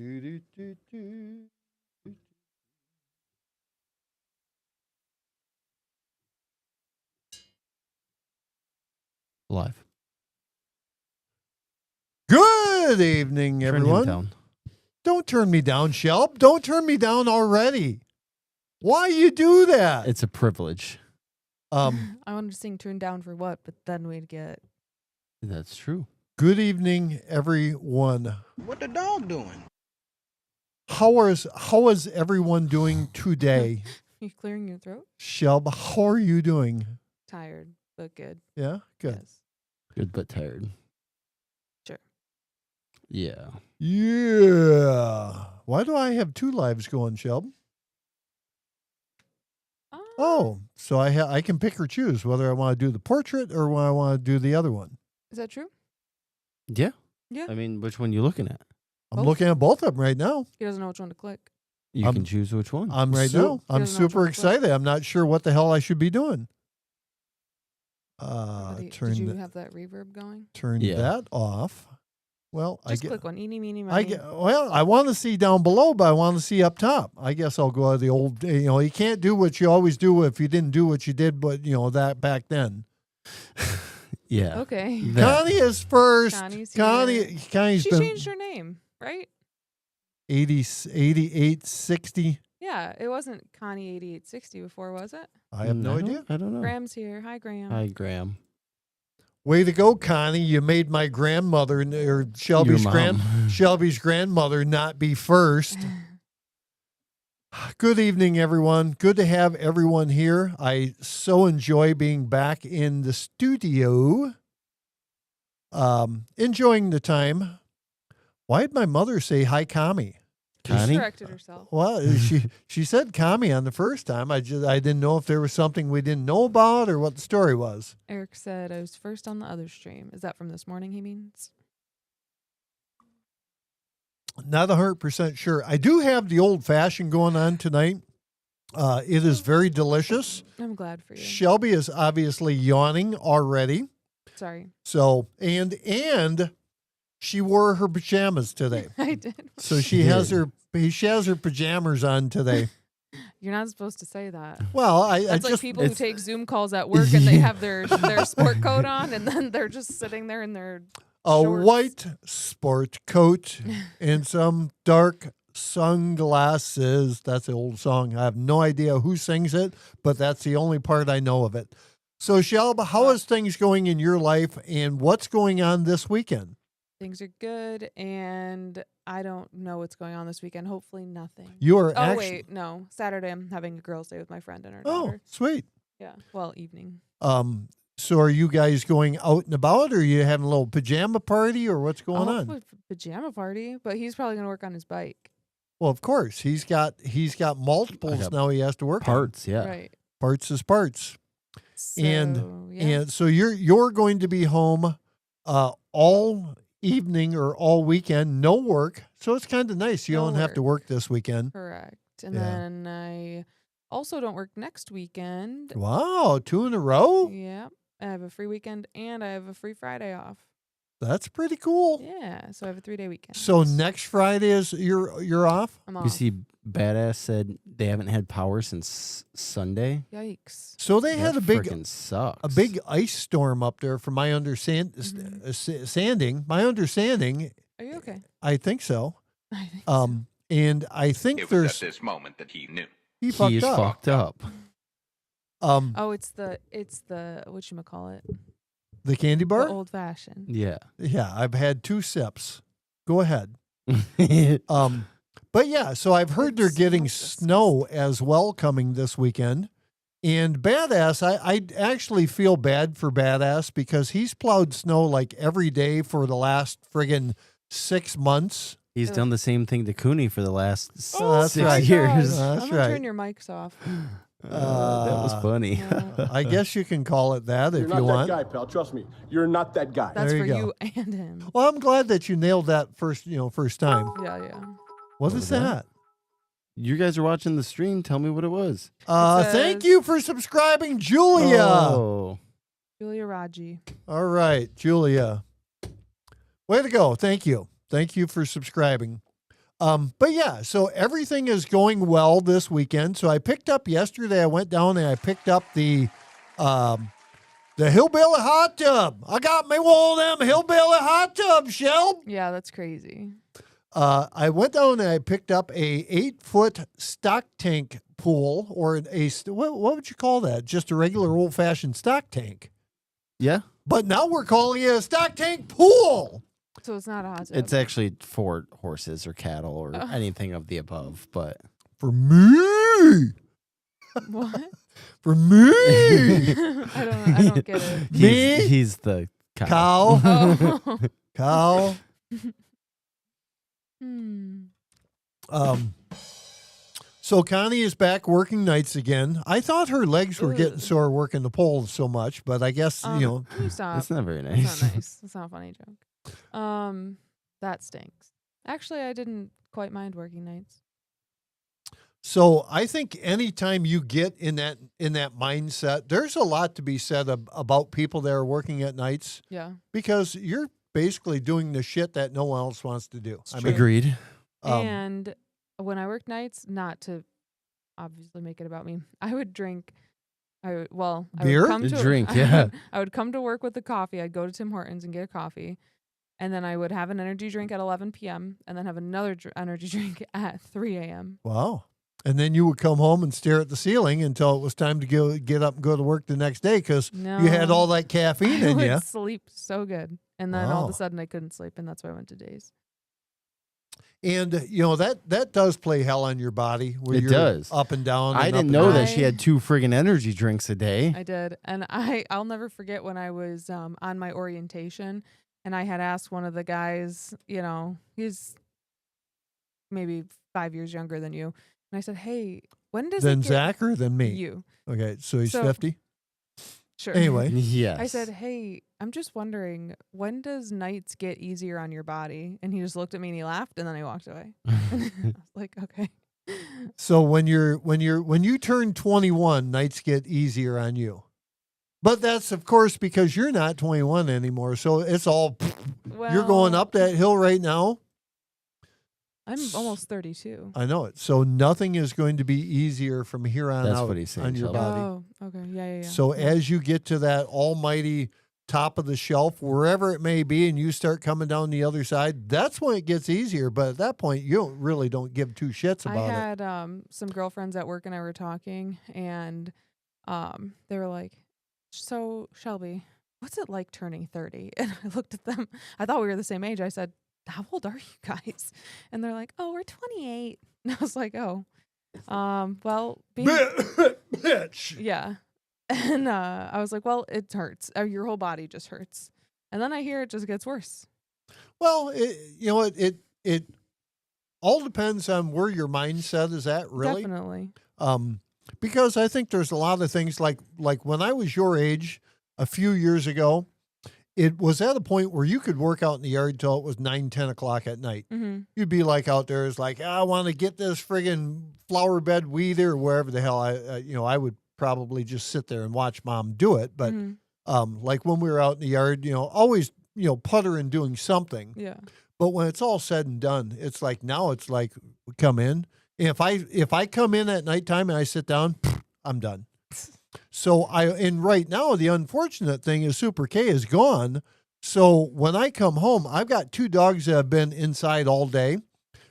Do, do, do, do. Live. Good evening, Turn him everyone. down. Don't turn me down, Shelb. Don't turn me down already. Why you do that? It's a privilege. I wanted to sing "Turn Down for What," but then we'd get. That's true. Good evening, everyone. What the dog doing? How is everyone doing today? You clearing your throat? Shelb, how are you doing? Tired, but good. Yeah, good. Yes. Good but tired. Sure. Yeah. Yeah. Why do I have two lives going, Shelb? Oh, so I can pick or choose whether I want to do the portrait or when I want to do the other one. Is that true? Yeah. Yeah. I mean, which one you looking at? I'm Both? looking at both of them right now. He doesn't know which one to click. You I'm- can choose which one. I'm He super doesn't know which one to excited. I'm not sure what the hell I should be doing. Did you have that reverb going? Turn Yeah. that off. Well, Just click one. Eeny, meeny, miny. I want to see down below, but I want to see up top. I guess I'll go to the old. You can't do what you always do if you didn't do what you did, but that back then. Yeah. Okay. That. Connie is first. Connie's Connie's She been changed her name, right? 88, 60. Yeah, it wasn't Connie 8860 before, was it? I have no don't- idea. I don't know. Graham's here. Hi, Graham. Hi, Graham. Way to go, Connie! You made my grandmother or Shelby's Your mom. Shelby's grandmother not be first. Good evening, everyone. Good to have everyone here. I so enjoy being back in the studio. Enjoying the time. Why did my mother say hi, Kami? She Connie? corrected herself. Well, she said Kami on the first time. I didn't know if there was something we didn't know about or what the story was. Eric said I was first on the other stream. Is that from this morning he means? Not 100% sure. I do have the old fashioned going on tonight. It is very delicious. I'm glad for you. Shelby is obviously yawning already. Sorry. So and she wore her pajamas today. I did. So she has her pajamas on today. You're not supposed to say that. Well, I That's like just people who take Zoom calls at work and they have their sport coat on and then they're just sitting there in their a shorts. white sport coat and some dark sunglasses. That's the old song. I have no idea who sings it, but that's the only part I know of it. So, Shelba, how is things going in your life and what's going on this weekend? Things are good, and I don't know what's going on this weekend. Hopefully nothing. You are Oh, actually. wait, no. Saturday I'm having a girls' day with my friend and her Oh, daughter. sweet. Yeah, well, evening. So are you guys going out and about, or are you having a little pajama party, or what's going on? Hopefully pajama party, but he's probably going to work on his bike. Well, of course, he's got multiples got now. He has to work on. Parts, yeah. Right. Parts is parts. So, And yeah. And so you're going to be home all evening or all weekend, no work. So it's kind of nice. You No don't have to work this weekend. Correct. And Yeah. then I also don't work next weekend. Wow, 2 in a row? Yeah. I have a free weekend and I have a free Friday off. That's pretty cool. Yeah. So I have a 3-day weekend. So next Friday is you're off? I'm off. You see, Badass said they haven't had power since Sunday. Yikes. So they had That a big frickin' sucks. a big ice storm up there from my sanding. My understanding, Are you okay? I think so. I think so. And I think It was there's at this moment that he knew. he He fucked is up. fucked up. Oh, it's the whatchamacallit? The candy bar? The old fashioned. Yeah. Yeah, I've had 2 sips. Go ahead. But yeah, so I've heard they're It's getting so snow as well coming this weekend. And Badass, I actually feel bad for Badass because he's plowed snow like every day for the last friggin' 6 months. He's done the same thing to Cooney for the last that's 6 right. years. That's I'm gonna right. turn your mics off. That was funny. Yeah. I guess you can call it that if You're you not want. that guy, pal. Trust me. You're not that guy. That's There for you go. you and him. Well, I'm glad that you nailed that first time. Yeah. What was is that? that? You guys are watching the stream. Tell me what it was. Thank says- you for subscribing, Julia. Oh. Julia Raji. All right, Julia. Way to go. Thank you. Thank you for subscribing. But yeah, so everything is going well this weekend. So I picked up yesterday. I went down and I picked up the hillbilly hot tub. I got me one of them hillbilly hot tubs, Shell. Yeah, that's crazy. I went down and I picked up a 8-foot stock tank pool, or what would you call that? Just a regular old fashioned stock tank. Yeah. But now we're calling it a stock tank pool. So it's not a hot tub. It's actually for horses or cattle or anything of the above, but For me. What? For me. I don't get it. Me? he's the cow. Cow. Oh. Cow. So Connie is back working nights again. I thought her legs were getting Ugh. sore working the pole so much, but I guess, You stop. That's not very That's nice. not nice. That's not a funny joke. That stinks. Actually, I didn't quite mind working nights. So I think anytime you get in that mindset, there's a lot to be said about people that are working at nights, Yeah. because you're basically doing the shit that no one else wants to do. It's true. Agreed. And when I worked nights, not to obviously make it about me, I would drink. Beer? Would come to, Drink, yeah. I would come to work with the coffee. I'd go to Tim Hortons and get a coffee. And then I would have an energy drink at 11 p.m. and then have another energy drink at 3 a.m. Wow. And then you would come home and stare at the ceiling until it was time to get up and go to work the next day because you had all that caffeine I in would you. sleep so good. And then all of Wow. a sudden I couldn't sleep, and that's why I went to days. And, that does play hell on your body where It you're does. up and down. I and didn't up know and that down. she had 2 friggin' energy drinks a day. I did. And I'll never forget when I was on my orientation, and I had asked one of the guys, he's maybe 5 years younger than you. And I said, hey, when does Then it get Zach or then me? you? Okay, so he's So- 50? Sure. Anyway. Yes. I said, hey, I'm just wondering, when does nights get easier on your body? And he just looked at me and he laughed, and then I walked away. I was like, okay. So when you turn 21, nights get easier on you. But that's, of course, because you're not 21 anymore. So it's all, you're going Well, up that hill right now. I'm almost 32. I know it. So nothing is going to be easier from here on That's out what he's saying, on your Shelby. body. Oh, okay. Yeah. So Yeah. as you get to that almighty top of the shelf, wherever it may be, and you start coming down the other side, that's when it gets easier. But at that point, you really don't give two shits I about it. had some girlfriends at work, and I were talking, and they were like, so Shelby, what's it like turning 30? And I looked at them. I thought we were the same age. I said, how old are you guys? And they're like, oh, we're 28. And I was like, oh, well, Bitch. yeah. And I was like, well, it hurts. Your whole body just hurts. And then I hear it just gets worse. Well, it all depends on where your mindset is at, really. Definitely. Because I think there's a lot of things like when I was your age a few years ago, it was at a point where you could work out in the yard till it was 9-10 o'clock at night. Mm-hmm. You'd be like out there, it's like, I want to get this friggin' flower bed weed or wherever the hell I would probably just sit there and watch mom do it. But like when we were out in the yard, always, puttering, doing something. Yeah. But when it's all said and done, it's like now it's like we come in. And if I come in at nighttime and I sit down, I'm done. So and right now the unfortunate thing is Super K is gone. So when I come home, I've got 2 dogs that have been inside all day,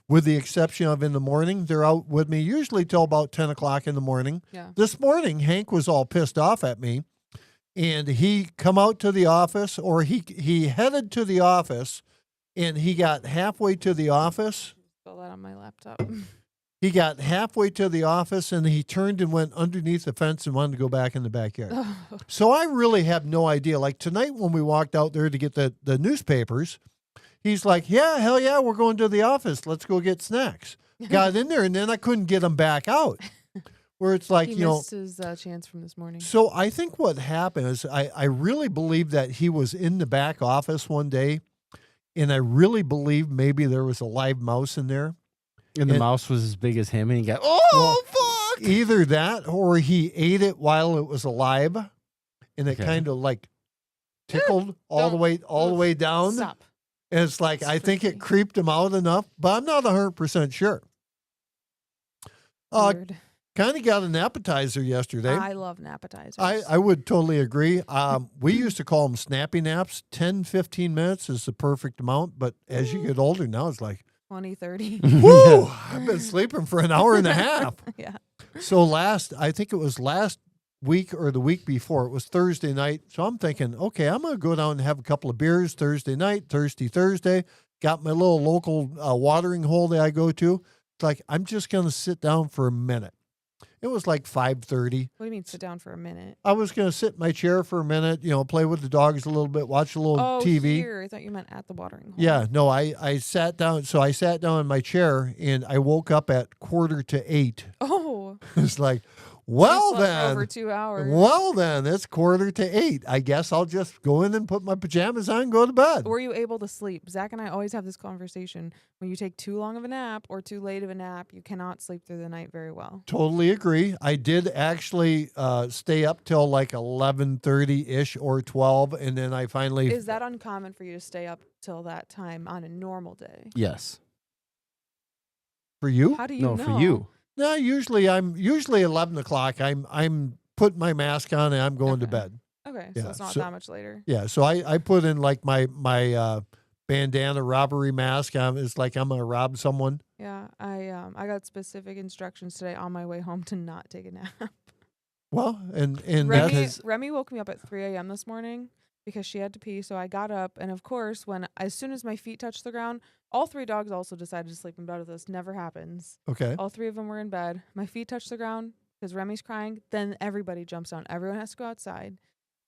with the exception of in the morning. They're out with me usually till about 10 o'clock in the morning. Yeah. This morning, Hank was all pissed off at me, and he come out to the office, or he headed to the office, and he got halfway to the office. Spell that on my laptop. He got halfway to the office, and he turned and went underneath the fence and wanted to go back in the backyard. So I really have no idea. Like tonight when we walked out there to get the newspapers, he's like, yeah, hell yeah, we're going to the office. Let's go get snacks. Got in there, and then I couldn't get him back out. Where it's like, He you know. missed his chance from this morning. So I think what happened is I really believe that he was in the back office one day, and I really believe maybe there was a live mouse in there. And the mouse was as big as him, and he got, fuck! Either that, or he ate it while it was alive, and it Okay. kind of like tickled all the way down. Stop. And it's like, I think it creeped him out enough, but I'm not 100% sure. Weird. Kind of got an appetizer yesterday. I love appetizers. I would totally agree. We used to call them snappy naps. 10, 15 minutes is the perfect amount. But as you get older now, it's like, 20, 30. whoo, I've been sleeping for an hour and a half. Yeah. So I think it was last week or the week before, it was Thursday night. So I'm thinking, okay, I'm going to go down and have a couple of beers Thursday night, Thursday. Got my little local watering hole that I go to. It's like, I'm just going to sit down for a minute. It was like 5:30. What do you mean sit down for a minute? I was going to sit in my chair for a minute, play with the dogs a little bit, watch a little TV. Here. I thought you meant at the watering hole. Yeah, no, I sat down. So I sat down in my chair and I woke up at 7:45. Oh. It's like, well You slept then, over 2 hours. well then, it's 7:45. I guess I'll just go in and put my pajamas on and go to bed. Were you able to sleep? Zach and I always have this conversation. When you take too long of a nap or too late of a nap, you cannot sleep through the night very well. Totally agree. I did actually stay up till like 11:30-ish or 12, and then I finally... Is that uncommon for you to stay up till that time on a normal day? Yes. For you? How do you know? No, for you. No, usually 11 o'clock. I'm putting my mask on and I'm going to Okay. bed. Okay, Yeah, so it's not so- that much later. Yeah, so I put in like my bandana robbery mask. It's like I'm gonna rob someone. Yeah, I got specific instructions today on my way home to not take a nap. Well, and Remy woke me up at 3 a.m. this morning because she had to pee, so I got up, and of course, as soon as my feet touched the ground, all 3 dogs also decided to sleep in bed with us. Never happens. okay. All 3 of them were in bed. My feet touched the ground because Remy's crying. Then everybody jumps down. Everyone has to go outside.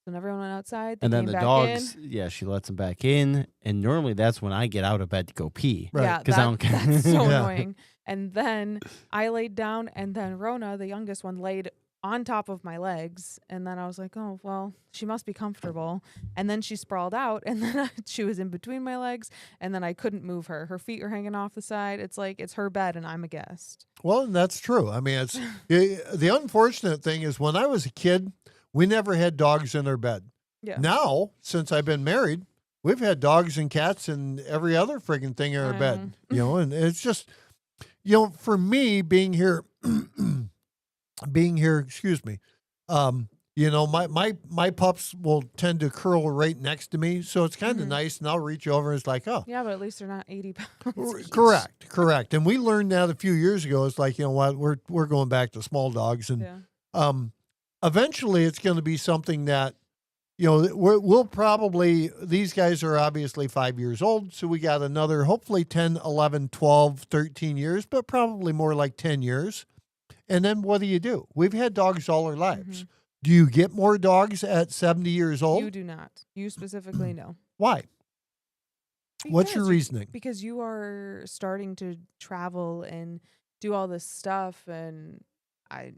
So everyone went outside. They And then came the back dogs, in. she lets them back in. And normally that's when I get out of bed to go pee. Right. Yeah, 'Cause I don't care. that's so Yeah. annoying. And then I laid down, and then Rona, the youngest one, laid on top of my legs. And then I was like, oh, well, she must be comfortable. And then she sprawled out, and then she was in between my legs, and then I couldn't move her. Her feet are hanging off the side. It's like it's her bed, and I'm a guest. Well, and that's true. I mean, it's the unfortunate thing is when I was a kid, we never had dogs in our bed. Yeah. Now, since I've been married, we've had dogs and cats and every other friggin' thing in our bed. And it's just, for me being here, excuse me, my pups will tend to curl right next to me, so it's kind of nice, and I'll reach over and it's like, oh. Yeah, but at least they're not 80 pounds each. Correct. And we learned that a few years ago. It's like, you know what, we're going back to small dogs, and Yeah. Eventually it's going to be something that, we'll probably, these guys are obviously 5 years old, so we got another, hopefully 10, 11, 12, 13 years, but probably more like 10 years. And then what do? We've had dogs all our lives. Do you get more dogs at 70 years old? You do not. You specifically no. Why? What's your Because reasoning? Because you are starting to travel and do all this stuff, and I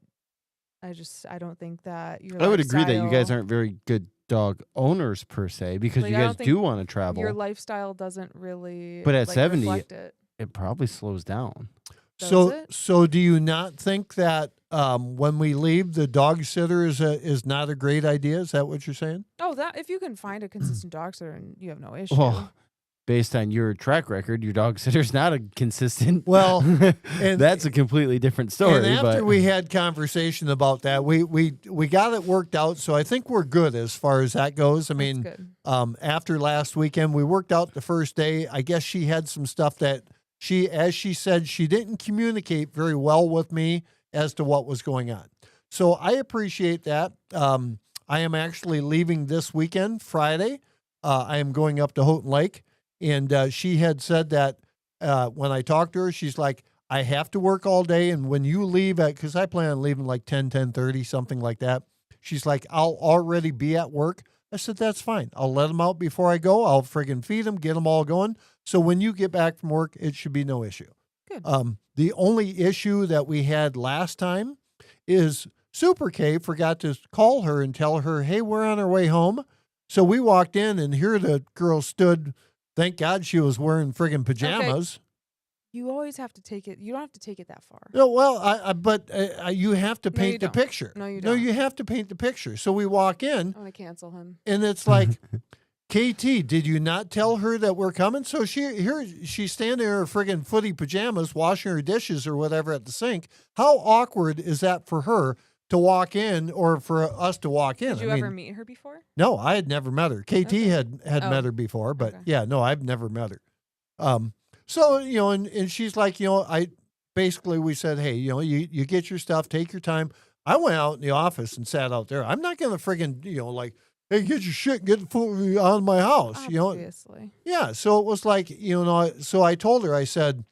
don't think that your I would agree that you guys lifestyle- aren't very good dog owners per se, because Like, you I don't guys think do want to travel. your lifestyle doesn't really. But at 70, reflect it. It probably slows down. Does it? So do you not think that when we leave, the dog sitter is not a great idea? Is that what you're saying? Oh, that if you can find a consistent dog sitter, and you have no issue. Well, based on your track record, your dog sitter's not a consistent. Well, and that's a completely different story. And after but we had conversation about that, we got it worked out. So I think we're good as far as that goes. I mean, good. After last weekend, we worked out the first day. I guess she had some stuff that as she said, she didn't communicate very well with me as to what was going on. So I appreciate that. I am actually leaving this weekend, Friday. I am going up to Houghton Lake. And she had said that when I talked to her, she's like, I have to work all day. And when you leave because I plan on leaving like 10:30, something like that. She's like, I'll already be at work. I said, that's fine. I'll let them out before I go. I'll friggin' feed them, get them all going. So when you get back from work, it should be no issue. Good. The only issue that we had last time is Super K forgot to call her and tell her, hey, we're on our way home. So we walked in, and here the girl stood. Thank God she was wearing friggin' pajamas. You always have to take it. You don't have to take it that far. No, well, but you have to No, paint you the don't. picture. No, you No, don't. you have to paint the picture. So we walk in, I want to cancel him. and it's like, KT, did you not tell her that we're coming? So she's standing in her friggin' footy pajamas, washing her dishes or whatever at the sink. How awkward is that for her to walk in or for us to walk in? Did you ever meet her before? No, I had never met her. KT Okay. had met her before, but Okay. yeah, no, I've never met her. So, and she's like, we said, hey, you get your stuff, take your time. I went out in the office and sat out there. I'm not going to friggin', hey, get your shit, get the food out of my house, Obviously. Yeah. So it was like, so I told her, I said,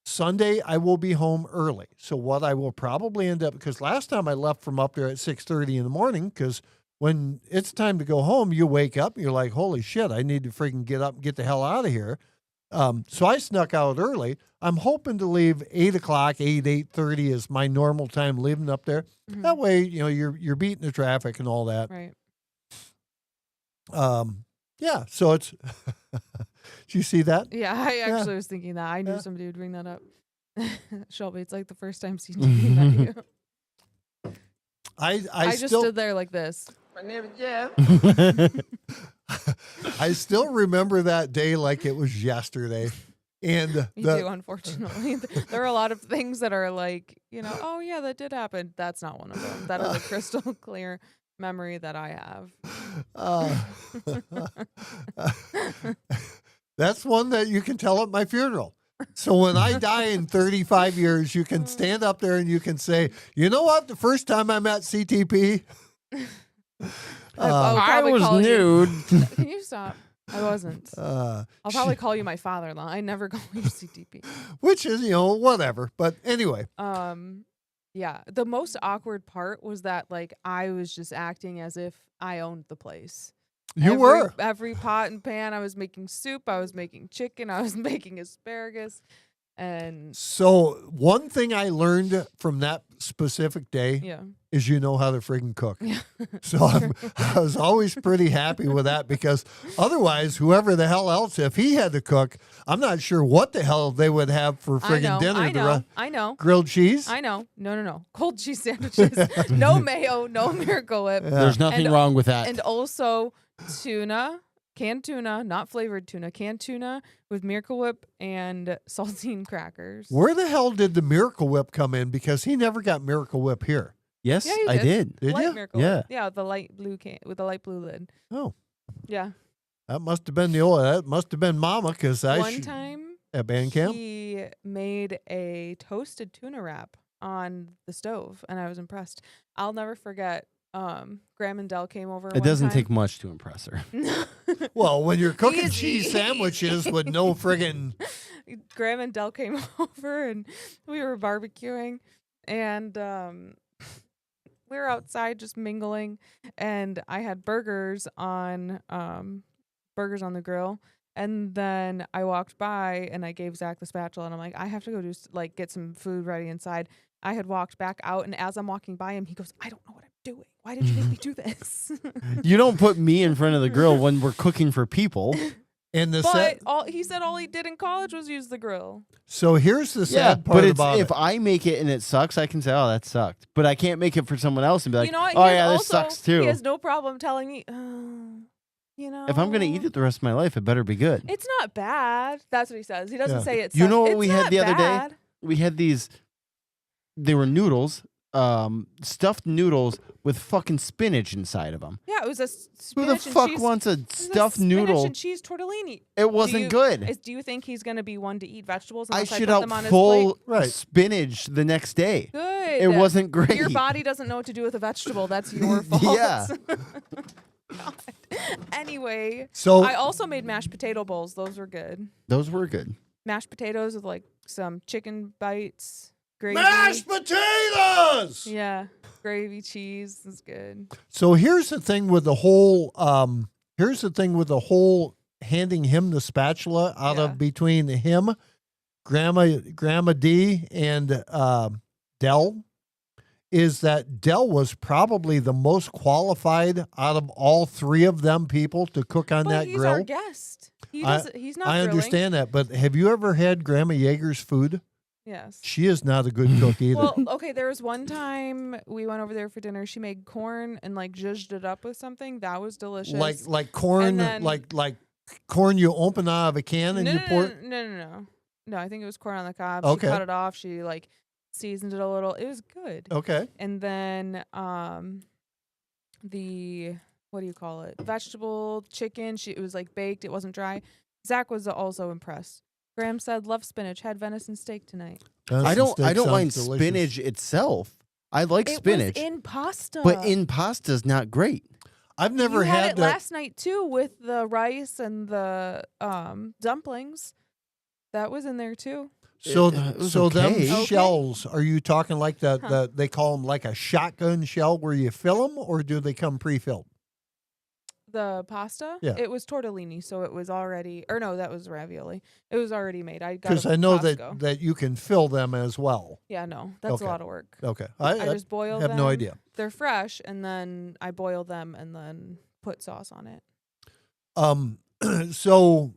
Sunday, I will be home early. So what I will probably end up, because last time I left from up there at 6:30 in the morning, because when it's time to go home, you wake up, and you're like, holy shit, I need to freaking get up and get the hell out of here. So I snuck out early. I'm hoping to leave 8 o'clock, 8:30 is my normal time leaving up there. Mhm. That way, you're beating the traffic and all that. Right. Yeah, so it's, do you see that? Yeah, I Yeah. actually was thinking that. I knew Yeah. somebody would bring that up. Shelby, it's like the first time CTP met you. I I just still stood there like this. My name is Jeff. I still remember that day like it was yesterday. And Me too, unfortunately. There are a lot of things that are like, oh yeah, that did happen. That's not one of them. That is a crystal clear memory that I have. That's one that you can tell at my funeral. So when I die in 35 years, you can stand up there and you can say, you know what? The first time I met CTP, I'll I probably was call you- nude. Can you stop? I wasn't. I'll probably call you my father-in-law. I never call you CTP. which is, whatever. But anyway, Yeah. The most awkward part was that like I was just acting as if I owned the place. were. Every pot and pan. I was making soup. I was making chicken. I was making asparagus. And So one thing I learned from that specific day yeah. is you know how to friggin' cook. Yeah. So I was always pretty happy with that because otherwise, whoever the hell else, if he had to cook, I'm not sure what the hell they would have for friggin' dinner. I know. Grilled cheese? I know. No. Cold cheese sandwiches. No mayo. No Miracle Whip. There's nothing And- wrong with that. And also tuna. Canned tuna, not flavored tuna, canned tuna with Miracle Whip and saltine crackers. Where the hell did the Miracle Whip come in? Because he never got Miracle Whip here. Yes, Yeah, you I did. did. Did light you? Miracle Yeah. Whip. Yeah, the light blue can with the light blue lid. Oh, Yeah. that must have been that must have been Mama because One time at band camp. he made a toasted tuna wrap on the stove, and I was impressed. I'll never forget. Graham and Dell came over. It doesn't take much to impress her. Well, when you're cooking Easy. cheese sandwiches with no friggin' Graham and Dell came over, and we were barbecuing, and we were outside just mingling, and I had burgers on the grill. And then I walked by and I gave Zach the spatula and I'm like, I have to go get some food ready inside. I had walked back out, and as I'm walking by him, he goes, I don't know what I'm doing. Why did you make me do this? You don't put me in front of the grill when we're cooking for people. in the But set. he said all he did in college was use the grill. So here's the sad part but about if it. I make it and it sucks, I can say, "Oh, that sucked." But I can't make it for someone else and be like, You know what? "Oh He has yeah, this also- sucks too." He has no problem telling me, If I'm gonna eat it the rest of my life, it better be good. it's not bad. That's what he says. He doesn't Yeah. say it. You know what it's we had not the other day? bad. We had these. They were noodles, stuffed noodles with fucking spinach inside of them. Yeah, it was a Who spinach the and fuck cheese. wants a it was a stuffed spinach noodle? and cheese tortellini. It wasn't good. Do you think he's going to be one to eat vegetables I unless I shit put out them on his full plate? Right. spinach the next day. Good. It wasn't great. Your body doesn't know what to do with a vegetable. That's your fault. Yeah. God. Anyway, So I also made mashed potato bowls. Those were good. Those were good. Mashed potatoes with like some chicken bites, gravy. mashed potatoes. Yeah, gravy, cheese is good. So here's the thing with the whole. Handing him the spatula out Yeah. of between him, Grandma D, and Dell, is that Dell was probably the most qualified out of all three of them people to cook on But that he's grill. our guest. He's not. I grilling. understand that, but have you ever had Grandma Yeager's food? Yes. She is not a good cook either. Well, okay, there was one time we went over there for dinner. She made corn and like zhuzhed it up with something. That was delicious. like corn, And then- like corn you open out of a can and no, you no, pour. no. No, I think it was corn on the cob. Okay. She cut it off. She like seasoned it a little. It was good. Okay. And then the what do you call it? Vegetable chicken. It was like baked. It wasn't dry. Zach was also impressed. Graham said, "Love spinach. Had venison steak tonight." I don't Sounds mind delicious. spinach itself. I like It spinach, was in pasta. but in pasta's not great. I've never you had it that. last night too with the rice and the dumplings. That was in there too. So, It was so them okay. Okay. shells, are you talking like Huh. the they call them like a shotgun shell where you fill them, or do they come pre-filled? The pasta, Yeah. it was tortellini, so it was already, or no, that was ravioli. It was already made. I got Because it I from know Costco. that you can fill them as well. Yeah, no, that's Okay. a lot of work. Okay, I I just boil have them. no idea. They're fresh, and then I boil them and then put sauce on it. So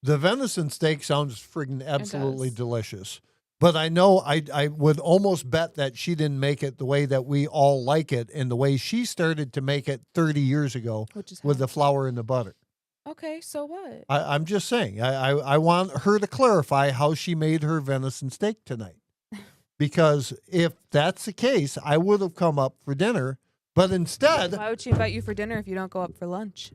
the venison steak sounds friggin' absolutely does. delicious. But I know I would almost bet that she didn't make it the way that we all like it and the way she started to make it 30 years ago Which is with how- the flour and the butter. Okay, so what? I'm just saying. I want her to clarify how she made her venison steak tonight. Because if that's the case, I would have come up for dinner. But instead, Why would she invite you for dinner if you don't go up for lunch?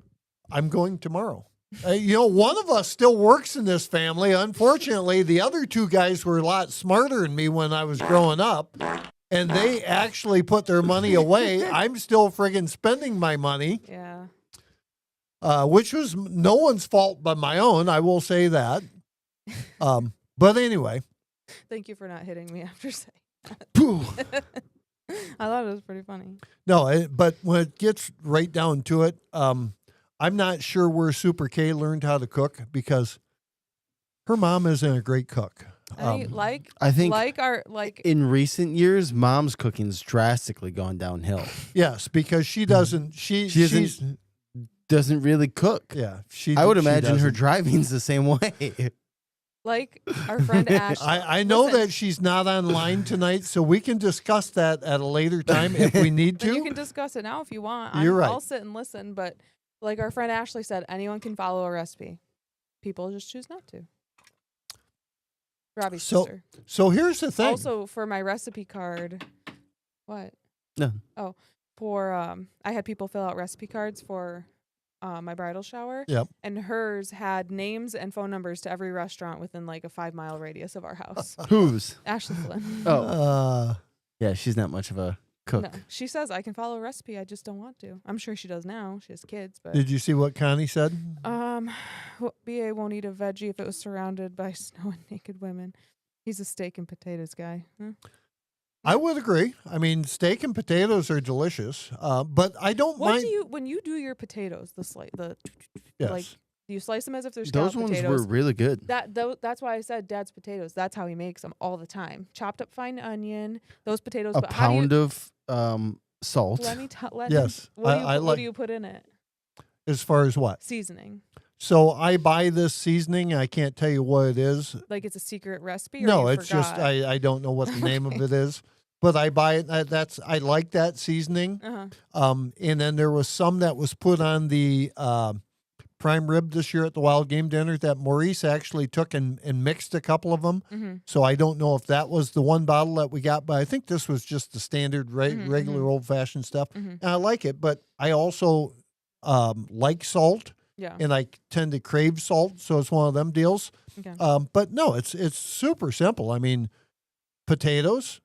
I'm going tomorrow. One of us still works in this family. Unfortunately, the other two guys were a lot smarter than me when I was growing up, and they actually put their money away. I'm still friggin' spending my money, Yeah. which was no one's fault but my own. I will say that. But anyway, Thank you for not hitting me after saying. phew. I thought it was pretty funny. No, but when it gets right down to it, I'm not sure where Super K learned how to cook because her mom isn't a great cook. I think in recent years, mom's cooking's drastically gone downhill. Yes, because she doesn't. She's Doesn't really cook. yeah. I would she imagine her doesn't. driving's the same way. like our friend Ashley. I know Listen, that she's not online tonight, so we can discuss that at a later time if we need then you to. can discuss it now if you want. You're right. I'll sit and listen, but like our friend Ashley said, anyone can follow a recipe. People just choose not to. Robbie's So- sister. So here's the thing. Also, for my recipe card, what? No. Oh, for I had people fill out recipe cards for my bridal shower. Yep. And hers had names and phone numbers to every restaurant within like a 5-mile radius of our house. Whose? Ashley Flynn. Oh, yeah, she's not much of a cook. No, she says I can follow a recipe. I just don't want to. I'm sure she does now. She has kids, but did you see what Connie said? BA won't eat a veggie if it was surrounded by snow and naked women. He's a steak and potatoes guy. Huh? I would agree. I mean, steak and potatoes are delicious, but I don't What mind. do you when you do your potatoes? Yes. Like, do you slice them as if they're Those scalloped ones potatoes? were really good. That's why I said Dad's potatoes. That's how he makes them all the time. Chopped up fine onion, those potatoes. A but how do you, pound of salt. Let me tell. Yes, What do you I put, like- what do you put in it? As far as what? Seasoning. So I buy this seasoning. I can't tell you what it is. Like it's a secret recipe. Or No, you it's just forgot? I don't know what the name of it is, but I buy it. I like that seasoning. Uh-huh. And then there was some that was put on the prime rib this year at the Wild Game Dinner that Maurice actually took and mixed a couple of them. Mm-hmm. So I don't know if that was the one bottle that we got, but I think this was just the standard regular old fashioned stuff. Mhm. And I like it, but I also like salt. Yeah. And I tend to crave salt, so it's one of them deals. Okay. But no, it's super simple. I mean, potatoes.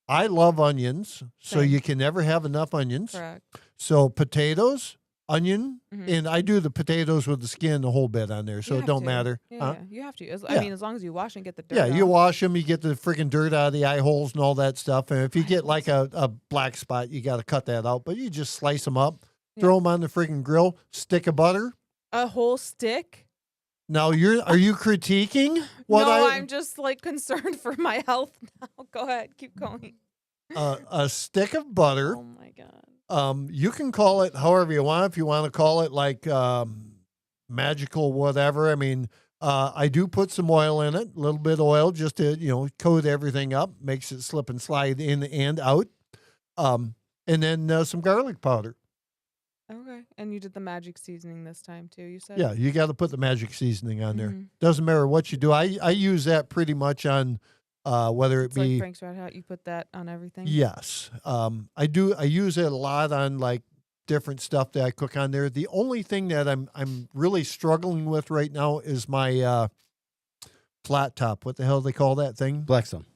I love onions, so Same. you can never have enough onions. Correct. So potatoes, onion, Mhm. and I do the potatoes with the skin the whole bit on there, so You it have don't to. matter. Yeah, Huh? yeah, you have to. Yeah. I mean, as long as you wash and get the dirt. Yeah, you off. wash them, you get the freaking dirt out of the eye holes and all that stuff. And if you get like a black spot, you got to cut that out. But you just slice them up, throw them on the freaking grill, stick of butter. A whole stick. Now are you critiquing what No, I'm just like concerned for my health now. Go ahead, keep going. a stick of butter. Oh my god. You can call it however you want. If you want to call it like magical whatever. I mean, I do put some oil in it, a little bit of oil just to, coat everything up, makes it slip and slide in and out. And then some garlic powder. Okay. And you did the magic seasoning this time too, you said? Yeah, you got to put the magic seasoning on there. Mhm. Doesn't matter what you do. I use that pretty much on whether it It's be like Frank's Red Hot. You put that on everything? yes. I do. I use it a lot on like different stuff that I cook on there. The only thing that I'm really struggling with right now is my flat top. What the hell do they call that thing? Blackstone.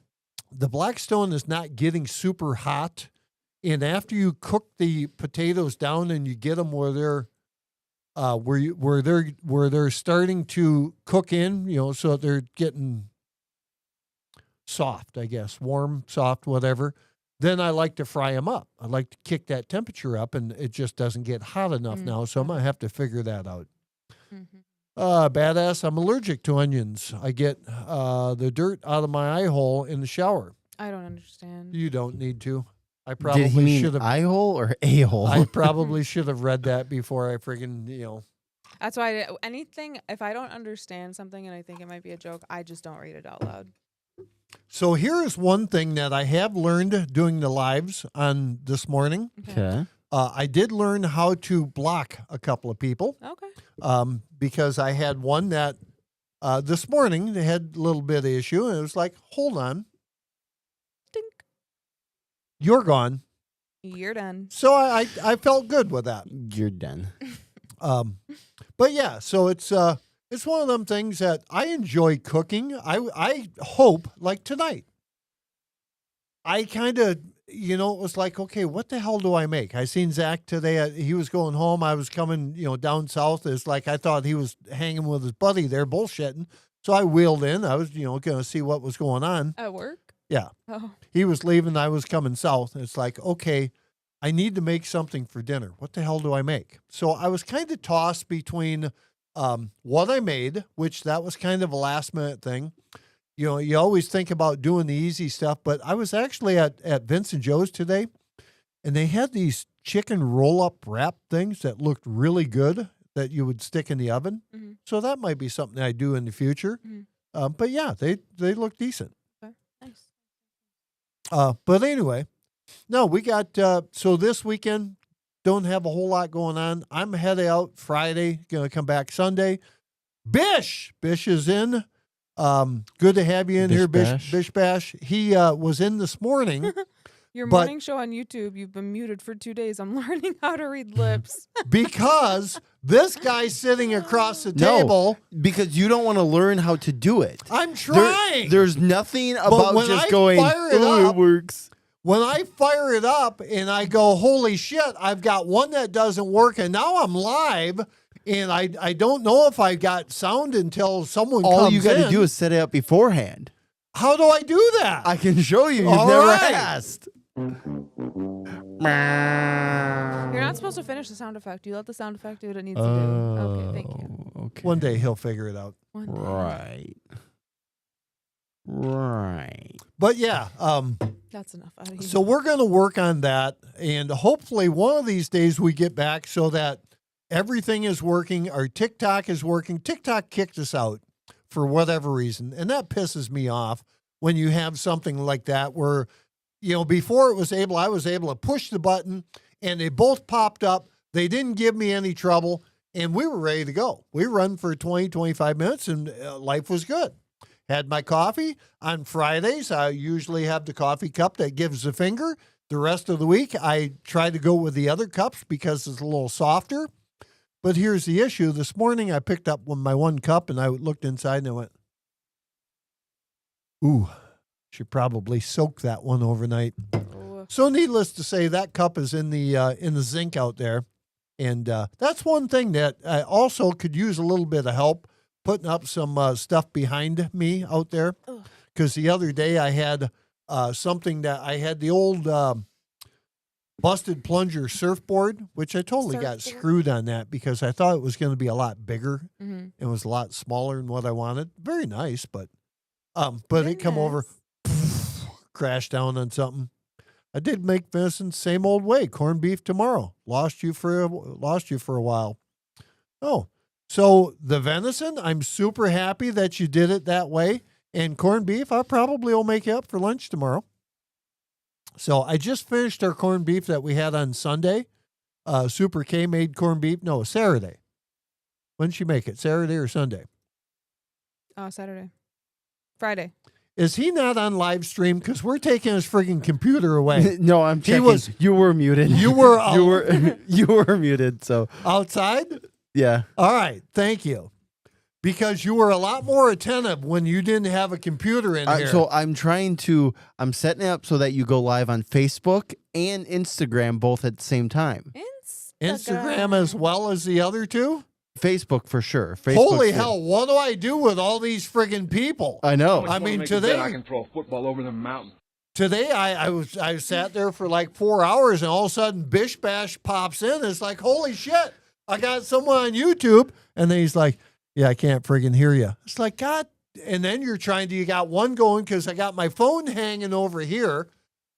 The Blackstone is not getting super hot, and after you cook the potatoes down and you get them where they're starting to cook in, so they're getting soft, I guess, warm, soft, whatever. Then I like to fry them up. I like to kick that temperature up, and it just doesn't get hot enough now. So I'm gonna have to figure that out. Mhm. Badass. I'm allergic to onions. I get the dirt out of my eye hole in the shower. I don't understand. You don't need to. I Did he probably mean should have. eye hole or a hole? I probably should have read that before I friggin'. That's why anything, if I don't understand something and I think it might be a joke, I just don't read it out loud. So here is one thing that I have learned doing the lives on this morning. Okay. I did learn how to block a couple of people Okay. because I had one that this morning they had a little bit of issue, and it was like, hold on, Dink. you're gone. You're done. So I felt good with that. You're done. But yeah, so it's one of them things that I enjoy cooking. I hope, like tonight, I kind of, it was like, okay, what the hell do I make? I seen Zach today. He was going home. I was coming, down south. It's like I thought he was hanging with his buddy there bullshitting. So I wheeled in. I was, going to see what was going on. At work? Yeah. Oh. He was leaving. I was coming south. It's like, okay, I need to make something for dinner. What the hell do I make? So I was kind of tossed between what I made, which that was kind of a last minute thing. You always think about doing the easy stuff, but I was actually at Vince and Joe's today, and they had these chicken roll-up wrap things that looked really good that you would stick in the oven. Mm-hmm. So that might be something I do in the future. Mm-hmm. But yeah, they look decent. Okay. Nice. But anyway, no, we got, so this weekend, don't have a whole lot going on. I'm headed out Friday, going to come back Sunday. Bish is in. Good to have you in here, Bish Bash. He was in this morning. Your but- morning show on YouTube, you've been muted for 2 days. I'm learning how to read lips. because this guy sitting across the table. Because you don't want to learn how to do it. I'm trying. There's nothing about when just I going, fire it "Oh, up- it works." When I fire it up and I go, holy shit, I've got one that doesn't work, and now I'm live, and I don't know if I got sound until someone comes in. All you got to do is set it up beforehand. How do I do that? I can show you. You've All never right. asked. You're not supposed to finish the sound effect. You let the sound effect do what it needs to do. Okay, thank you. Okay. One day he'll figure it out. One day. Right. But yeah, That's enough out of you. so we're going to work on that, and hopefully one of these days we get back so that everything is working. Our TikTok is working. TikTok kicked us out for whatever reason, and that pisses me off when you have something like that where, before I was able to push the button, and they both popped up. They didn't give me any trouble, and we were ready to go. We run for 20, 25 minutes, and life was good. Had my coffee. On Fridays, I usually have the coffee cup that gives the finger. The rest of the week, I try to go with the other cups because it's a little softer. But here's the issue. This morning, I picked up my one cup, and I looked inside, and I went, ooh, should probably soak that one overnight. Oh, So needless to say, that cup is in the zinc out there. And that's one thing that I also could use a little bit of help putting up some stuff behind me out there. Because the other day I had something that I had the old busted plunger surfboard, which I totally got screwed on that because I thought it was going to be a lot bigger. mm-hmm. It was a lot smaller than what I wanted. Very nice, but Very it come over, nice. crashed down on something. I did make venison same old way. Corned beef tomorrow. Lost you for a while. Oh, So the venison, I'm super happy that you did it that way. And corned beef, I probably will make you up for lunch tomorrow. So I just finished our corned beef that we had on Sunday. Super K made corned beef. No, Saturday. When did she make it? Saturday or Sunday? Saturday. Friday. Is he not on live stream? Because we're taking his frigging computer away. No, I'm checking. was- You were muted. You were you were muted. So outside? yeah. All right. Thank you. Because you were a lot more attentive when you didn't have a computer in here. So I'm setting it up so that you go live on Facebook and Instagram both at the same time. Instagram as well as the other two? Facebook for sure. Holy hell, what do I do with all these friggin' people? I know. I mean, today I can throw a football over the mountain. Today I sat there for like 4 hours and all of a sudden Bish Bash pops in. It's like, holy shit, I got someone on YouTube. And then he's like, yeah, I can't friggin' hear you. It's like, God. And then you got one going because I got my phone hanging over here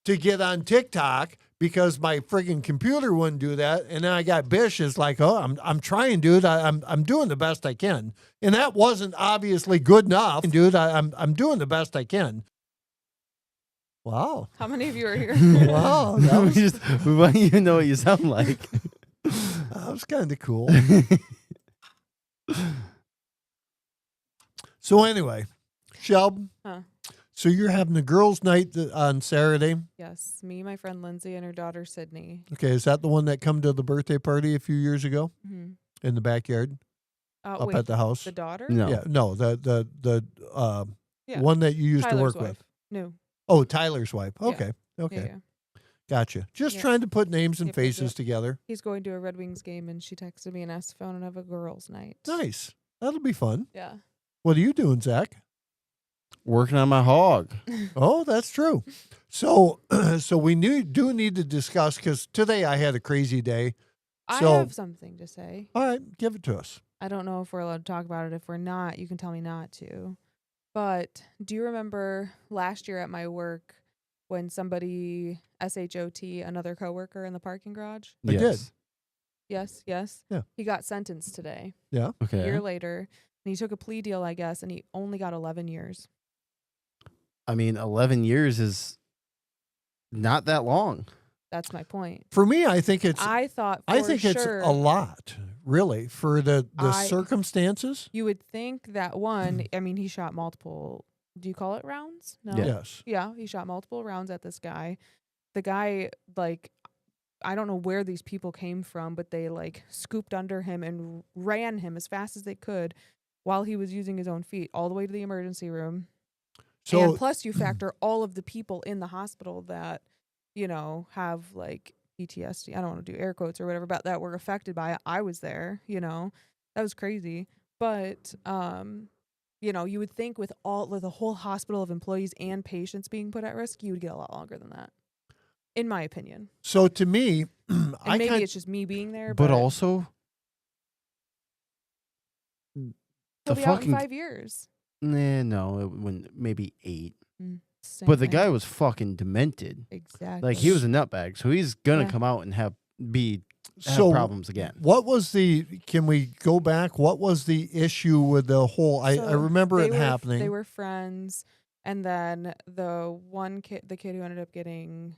to get on TikTok because my friggin' computer wouldn't do that. And then I got Bish is like, oh, I'm trying, dude. I'm doing the best I can. And that wasn't obviously good enough. Dude, I'm doing the best I can. Wow. How many of you are here? Wow. That was, we want you to know what you sound like. that was kind of cool. So anyway, Shelb, Huh. so you're having a girls' night on Saturday. Yes, me, my friend Lindsay, and her daughter Sydney. Okay, is that the one that come to the birthday party a few years ago Mm-hmm. in the backyard up Wait, at the house? the daughter? No. Yeah, no, the Yeah. one that you used to Tyler's work wife. with. No. Oh, Tyler's wife. Yeah. Okay, okay, Yeah, yeah. gotcha. Just Yeah. trying to put names and Yep, yep, faces yep. together. He's going to a Red Wings game, and she texted me and asked if I want to have a girls' night. Nice. That'll be fun. Yeah. What are you doing, Zach? Working on my hog. Oh, that's true. So, so we do need to discuss because today I had a crazy day. I So- have something to say. All right, give it to us. I don't know if we're allowed to talk about it. If we're not, you can tell me not to. But do you remember last year at my work when somebody SHOT another coworker in the parking garage? I did. Yes, yes. Yeah. He got sentenced today, Yeah. a Okay. year later, and he took a plea deal, I guess, and he only got 11 years. I mean, 11 years is not that long. That's my point. For me, I think it's I thought for I think sure it's a lot, really, for the I- circumstances. you would think that one, I mean, he shot multiple, do you call it rounds? No. Yeah. Yes. Yeah, he shot multiple rounds at this guy. The guy, like, I don't know where these people came from, but they, like, scooped under him and ran him as fast as they could while he was using his own feet all the way to the emergency room. So and plus, you factor all of the people in the hospital that, you know, have, like, PTSD. I don't want to do air quotes or whatever, but that were affected by it. I was there, you know. That was crazy. But, you know, you would think with the whole hospital of employees and patients being put at risk, you would get a lot longer than that, in my opinion. so to me, And I maybe kind it's just me being there, But also, he'll the be out in fucking 5 years. no, it wouldn't, maybe 8. Same But the thing. guy was fucking demented. Exactly. Like he was a nutbag, so he's gonna Yeah. come out and have so problems again. What was can we go back? What was the issue with the whole? I So remember they it were- happening. They were friends, and then the one kid, the kid who ended up getting,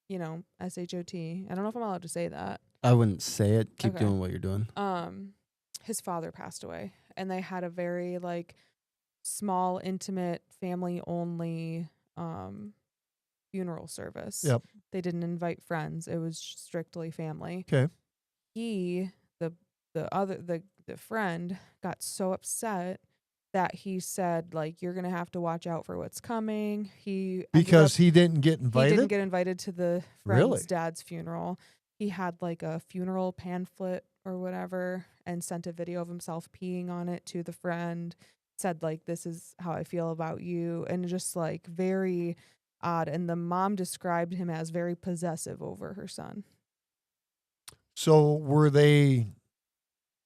you know, SHOT. I don't know if I'm allowed to say that. I wouldn't say it. Keep Okay. doing what you're doing. His father passed away, and they had a very, like, small, intimate, family only funeral service. Yep. They didn't invite friends. It was strictly family. Okay. He, the friend, got so upset that he said, like, you're gonna have to watch out for what's coming. Because he didn't get he invited. didn't get invited to the friend's Really? dad's funeral. He had, like, a funeral pamphlet or whatever and sent a video of himself peeing on it to the friend, said, like, this is how I feel about you, and just, like, very odd. And the mom described him as very possessive over her son. So were they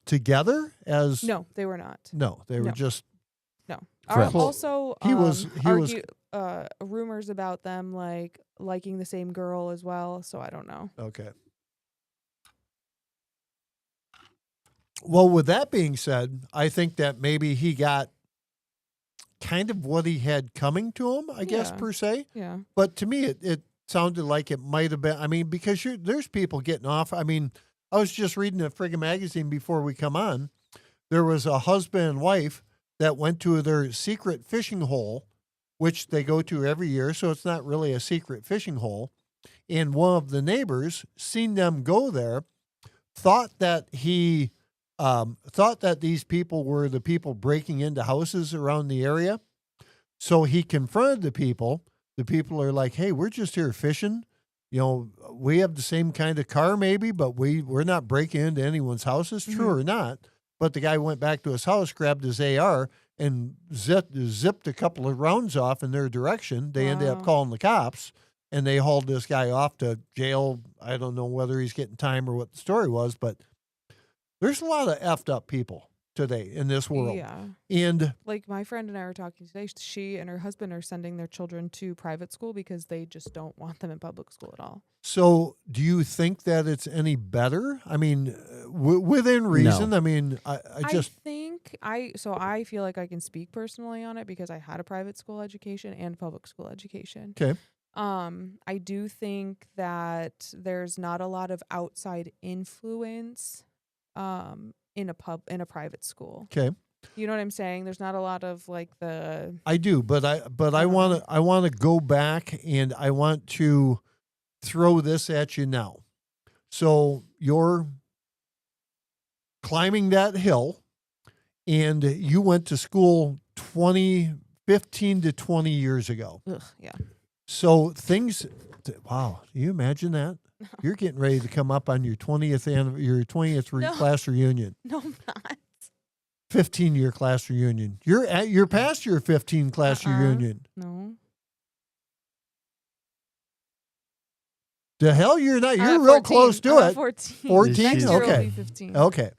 together as? No, they were not. No, they were No. just. No. Friends. Also, He was- rumors about them, like, liking the same girl as well. So I don't know. Okay. Well, with that being said, I think that maybe he got kind of what he had coming to him, I guess, Yeah. per se. Yeah. But to me, it sounded like it might have been. I mean, because there's people getting off. I mean, I was just reading a friggin' magazine before we come on. There was a husband and wife that went to their secret fishing hole, which they go to every year, so it's not really a secret fishing hole. And one of the neighbors seen them go there, thought that thought that these people were the people breaking into houses around the area. So he confronted the people. The people are like, "Hey, we're just here fishing. You know, we have the same kind of car maybe, but we're not breaking into anyone's houses, true or not." But the guy went back to his house, grabbed his AR, and zipped a couple of rounds off in their direction. They ended up Wow. calling the cops, and they hauled this guy off to jail. I don't know whether he's getting time or what the story was, but there's a lot of effed up people today in this world. Yeah. And Like my friend and I were talking today, she and her husband are sending their children to private school because they just don't want them in public school at all. so, do you think that it's any better? I mean, within reason. No. I mean, I just I feel like I can speak personally on it because I had a private school education and public school education. okay. I do think that there's not a lot of outside influence in a private school. Okay, You know what I'm saying? There's not a lot of like the I do, but I don't want to go back and I want to throw this at you now. So you're climbing that hill, and you went to school 15 to 20 years ago. yeah. So wow, can you imagine that? You're getting ready to come up on your 20th No. class reunion, No, I'm not. 15-year class reunion. You're past your 15 class reunion. No. The hell you're not. You're I'm real 14. close to I'm it. 14. 14? Next year will Okay. be 15. Okay.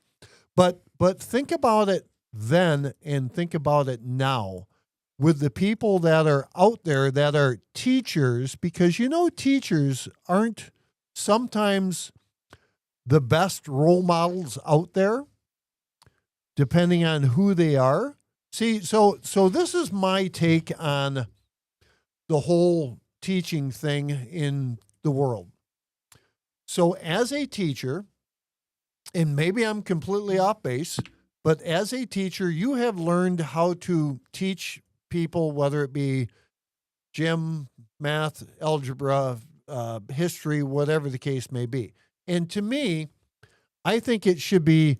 But think about it then and think about it now with the people that are out there that are teachers, because teachers aren't sometimes the best role models out there, depending on who they are. See, so this is my take on the whole teaching thing in the world. So as a teacher, and maybe I'm completely off base, but as a teacher, you have learned how to teach people, whether it be gym, math, algebra, history, whatever the case may be. And to me, I think it should be,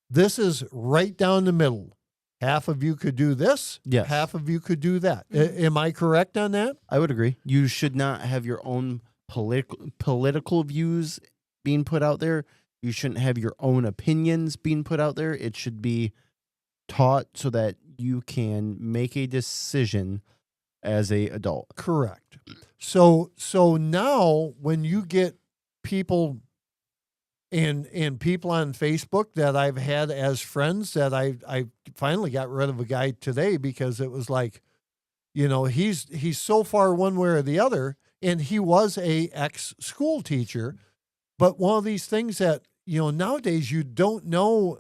this is right down the middle. Half of you could do this. Yes. Half of you could do that. Am I correct on that? I would agree. You should not have your own political views being put out there. You shouldn't have your own opinions being put out there. It should be taught so that you can make a decision as a adult. Correct. So now when you get people and people on Facebook that I've had as friends, that I finally got rid of a guy today because it was like, he's so far one way or the other, and he was a ex-school teacher. But one of these things that, nowadays you don't know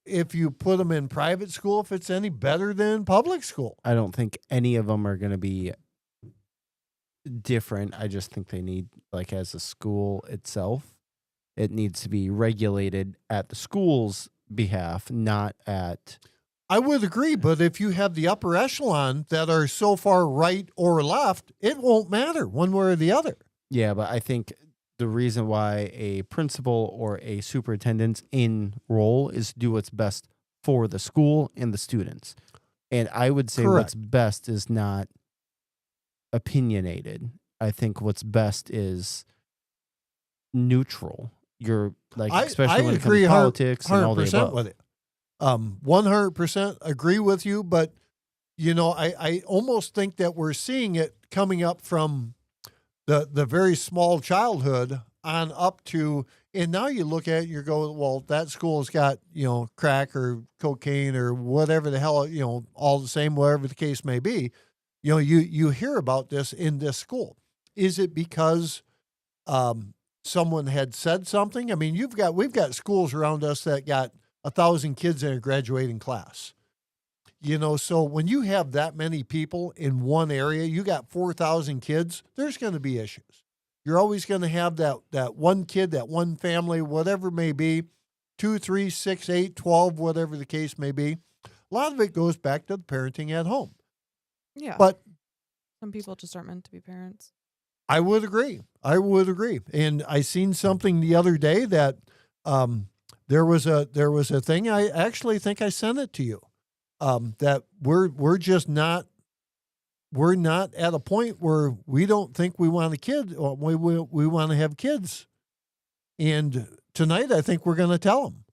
if you put them in private school, if it's any better than public school. I don't think any of them are going to be different. I just think they need, like, as a school itself, it needs to be regulated at the school's behalf, not at... I would agree, but if you have the upper echelon that are so far right or left, it won't matter one way or the other. Yeah, but I think the reason why a principal or a superintendent's in role is to do what's best for the school and the students. And I would say Correct. what's best is not opinionated. I think what's best is neutral. You're like, especially when it comes to politics and all the 100% above. with it. 100% agree with you, but I almost think that we're seeing it coming up from the very small childhood on up to, and now you look at it and you go, well, that school's got, crack or cocaine or whatever the hell, all the same, whatever the case may be. You hear about this in this school. Is it because someone had said something? I mean, we've got schools around us that got 1,000 kids in a graduating class. You know, so when you have that many people in one area, you got 4,000 kids, there's going to be issues. You're always going to have that one kid, that one family, whatever it may be, 2, 3, 6, 8, 12, whatever the case may be. A lot of it goes back to the parenting at home. Yeah. But some people just aren't meant to be parents. I would agree. And I seen something the other day that there was a thing. I actually think I sent it to you. That we're just not at a point where we don't think we want a kid or we want to have kids. And tonight I think we're going to tell them.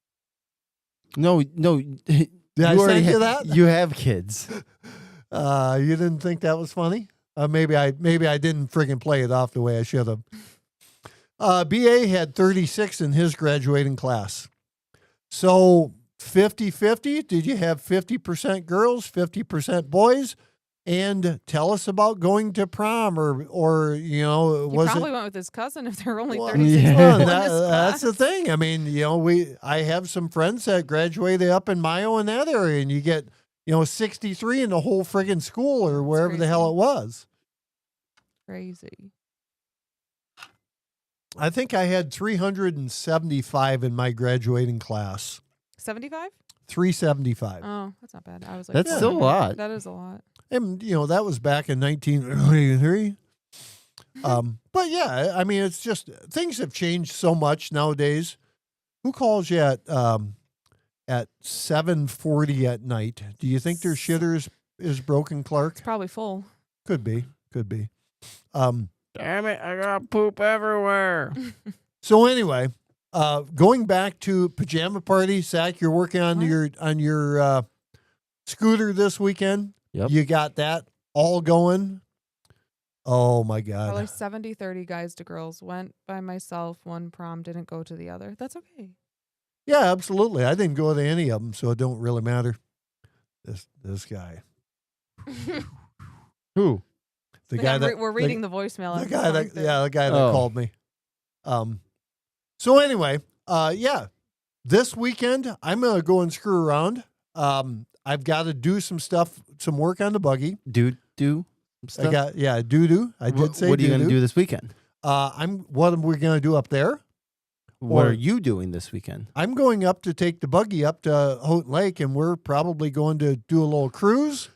No. Did I send you that? You have kids. You didn't think that was funny? Maybe I didn't friggin' play it off the way I should have. BA had 36 in his graduating class. So 50-50, did you have 50% girls, 50% boys? And tell us about going to prom or you know, He was probably it? went with his cousin if there were only Well, 36 yeah. people in his That's the class. thing. I mean, you know, I have some friends that graduated up in Mayo in that area, and you get, 63 in the whole friggin' school or wherever the hell crazy. it was. Crazy. I think I had 375 in my graduating class. 75? 375. Oh, that's not bad. I was like, That's still a 400. lot. That is a lot. And, that was back in 1983. But yeah, I mean, it's just things have changed so much nowadays. Who calls you at 7:40 at night? Do you think their shitter is broken, Clark? It's probably full. Could be. Damn it! I got poop everywhere. So anyway, going back to pajama party, Zach, you're working on What? your scooter this weekend. Yep. You got that all going. Oh my God. Probably 70-30 guys to girls. Went by myself. One prom, didn't go to the other. That's okay. Yeah, absolutely. I didn't go to any of them, so it don't really matter. This guy, Who? the guy that we're reading the voicemail. the at guy this point that there. the guy that Oh. called me. So anyway, yeah, this weekend I'm gonna go and screw around. I've got to do some stuff, some work on the buggy. Do I stuff? got doo-doo. I did say What are you going to doo-doo. do this weekend? What am we gonna do up there? What Or- are you doing this weekend? I'm going up to take the buggy up to Houghton Lake, and we're probably going to do a little cruise.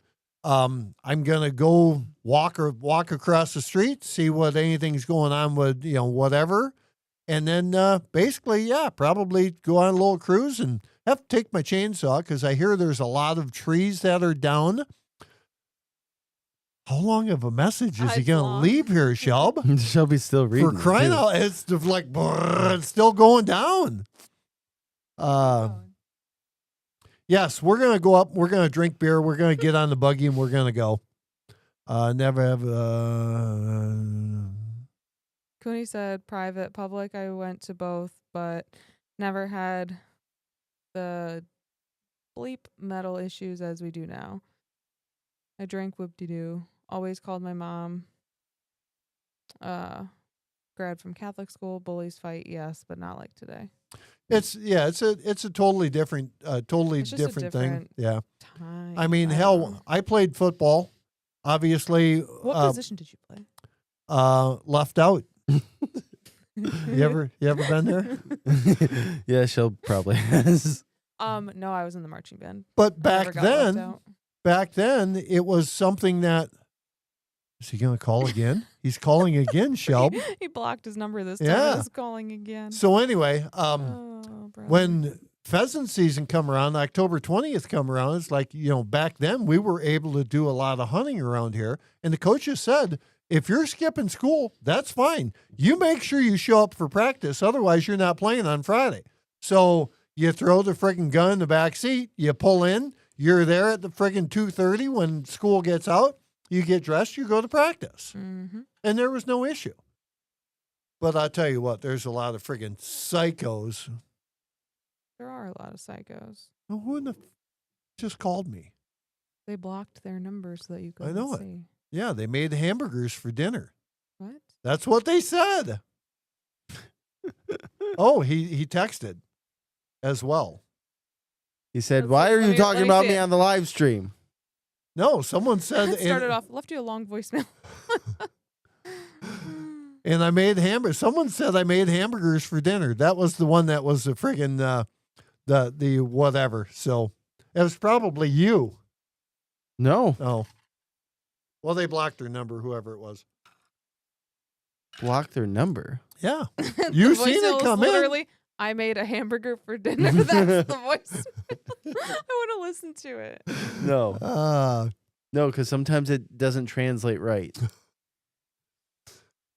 I'm gonna go walk across the street, see what anything's going on with whatever, and then basically, yeah, probably go on a little cruise and have to take my chainsaw because I hear there's a lot of trees that are down. How long of a message is he It's gonna long. leave here, Shelb? Shelby's still reading. For it, crying too. out, it's like brrr, it's still going down. Yes, we're gonna go up. We're gonna drink beer. We're gonna get on the buggy and we're gonna go. Never have. Cooney said private, public. I went to both, but never had the bleep metal issues as we do now. I drank whoop-de-doo. Always called my mom. Grad from Catholic school. Bullies fight, yes, but not like today. It's a totally different It's just a different thing. different Yeah, Time. I mean, don't hell, know. I played football. Obviously, What position did you play? left out. You ever been there? Yeah, Shelby probably has. No, I was in the marching band. But I never got left out. back then, it was something that. Is he going to call again? He's calling again, Shelb. He blocked his number this time. Yeah. He's calling again. So anyway, Oh, brother. when pheasant season come around, October 20th come around, it's like, back then we were able to do a lot of hunting around here. And the coaches said, if you're skipping school, that's fine. You make sure you show up for practice. Otherwise, you're not playing on Friday. So you throw the friggin' gun in the back seat, you pull in, you're there at the friggin' 2:30 when school gets out, you get dressed, you go to practice. Mhm. And there was no issue. But I'll tell you what, there's a lot of friggin' psychos. There are a lot of psychos. Who in the just called me? They blocked their numbers so that you I couldn't know it. see. Yeah, they made hamburgers for dinner. What? That's what they said. Oh, he texted as well. He said, Let's "Why see. are Let you me- talking let me about see me it. on the live stream?" No, someone said. It started off, left you a long voicemail. And I made hamburgers. Someone said I made hamburgers for dinner. That was the one that was the friggin' the whatever. So it was probably you. No, Oh. Well, they blocked their number, whoever it was. block their number. Yeah. The You seen voicemail it was come in. literally, I made a hamburger for dinner. That's the voice. I want to listen to it. No, Uh, no, because sometimes it doesn't translate right.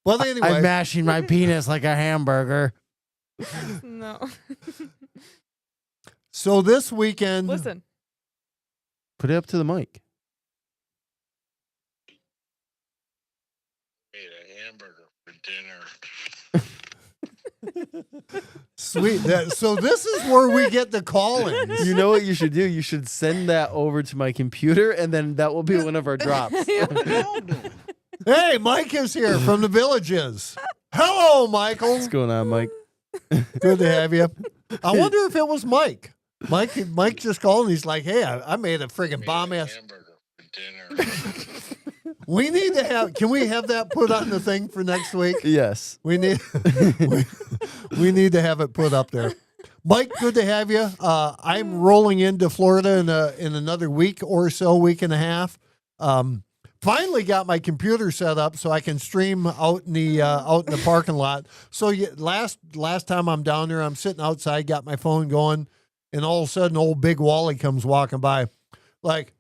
well, anyway. I'm mashing my penis like a hamburger. No. So this weekend. Listen. Put it up to the mic. Made a hamburger for dinner. Sweet. So this is where we get the call-ins. You know what you should do? You should send that over to my computer, and then that will be one of our drops. What y'all doing? Hey, Mike is here from the Villages. Hello, Michael. What's going on, Mike? Good to have you. I wonder if it was Mike. Mike just called and he's like, "Hey, I made a friggin' Made bomb a ass." hamburger for dinner. We need to have. Can we have that put on the thing for next week? Yes. We need. we need to have it put up there. Mike, good to have you. I'm rolling into Florida in another week or so, week and a half. Finally got my computer set up so I can stream out in the parking lot. So last time I'm down there, I'm sitting outside, got my phone going, and all of a sudden, old Big Wally comes walking by, like,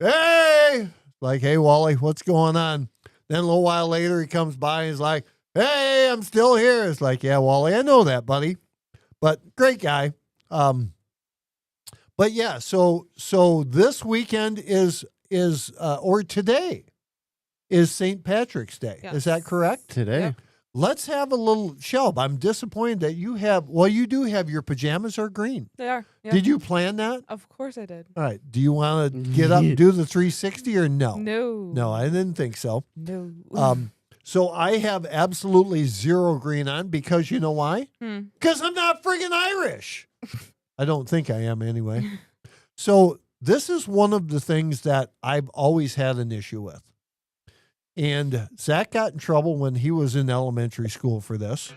"Hey!" Like, "Hey, Wally, what's going on?" Then a little while later, he comes by and he's like, "Hey, I'm still here." It's like, "Yeah, Wally, I know that, buddy." But great guy. But yeah, so this weekend is or today is St. Patrick's Day. Yes. Is that correct? Today. Yep. Let's have a little Shelb. I'm disappointed that you have. Well, you do have your pajamas are green. They are. Yeah. Did you plan that? Of course I did. All right. Do you want to get up and do the 360 or no? No. No, I didn't think so. No. So I have absolutely zero green on because you know why? Because I'm not friggin' Irish. I don't think I am anyway. So this is one of the things that I've always had an issue with. And Zach got in trouble when he was in elementary school for this.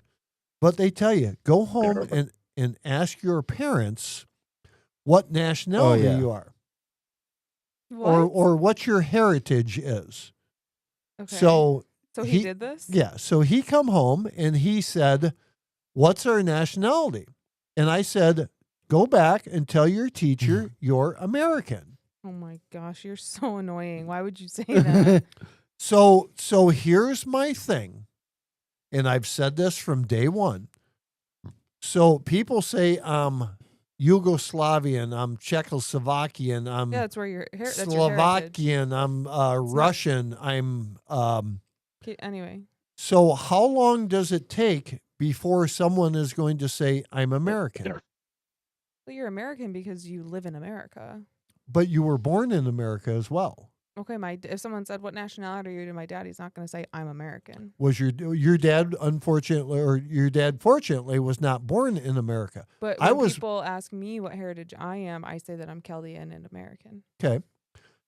But they tell you, go home and ask your parents what nationality yeah. you are What? or what your heritage is. Okay. So he did this? Yeah. So he come home and he said, "What's our nationality?" And I said, "Go back and tell your teacher you're American." Oh my gosh, you're so annoying. Why would you say that? So here's my thing. And I've said this from day one. So people say I'm Yugoslavian, I'm Czechoslovakian, I'm Yeah, that's where your that's your heritage. Slovakian, I'm Russian, I'm Okay, anyway. So how long does it take before someone is going to say I'm American? Well, you're American because you live in America. But you were born in America as well. Okay, if someone said, "What nationality are you?" to my dad, he's not going to say, "I'm American." Was your dad unfortunately, or your dad fortunately, was not born in America? But I when was- people ask me what heritage I am, I say that I'm Chaldean and American. Okay.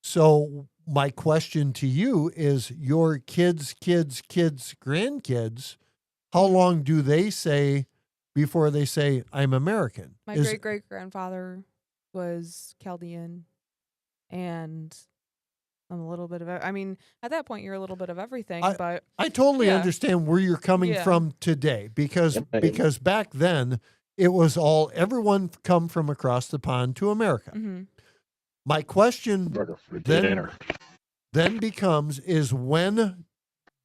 So my question to you is: your kids, grandkids, how long do they say before they say I'm American? My great grandfather was Chaldean, and I'm a little bit of. I mean, at that point, you're a little bit of everything. But I totally Yeah. understand where you're coming Yeah. from today because back then it was everyone come from across the pond to America. mhm. My question Burger for Then- dinner. then becomes is when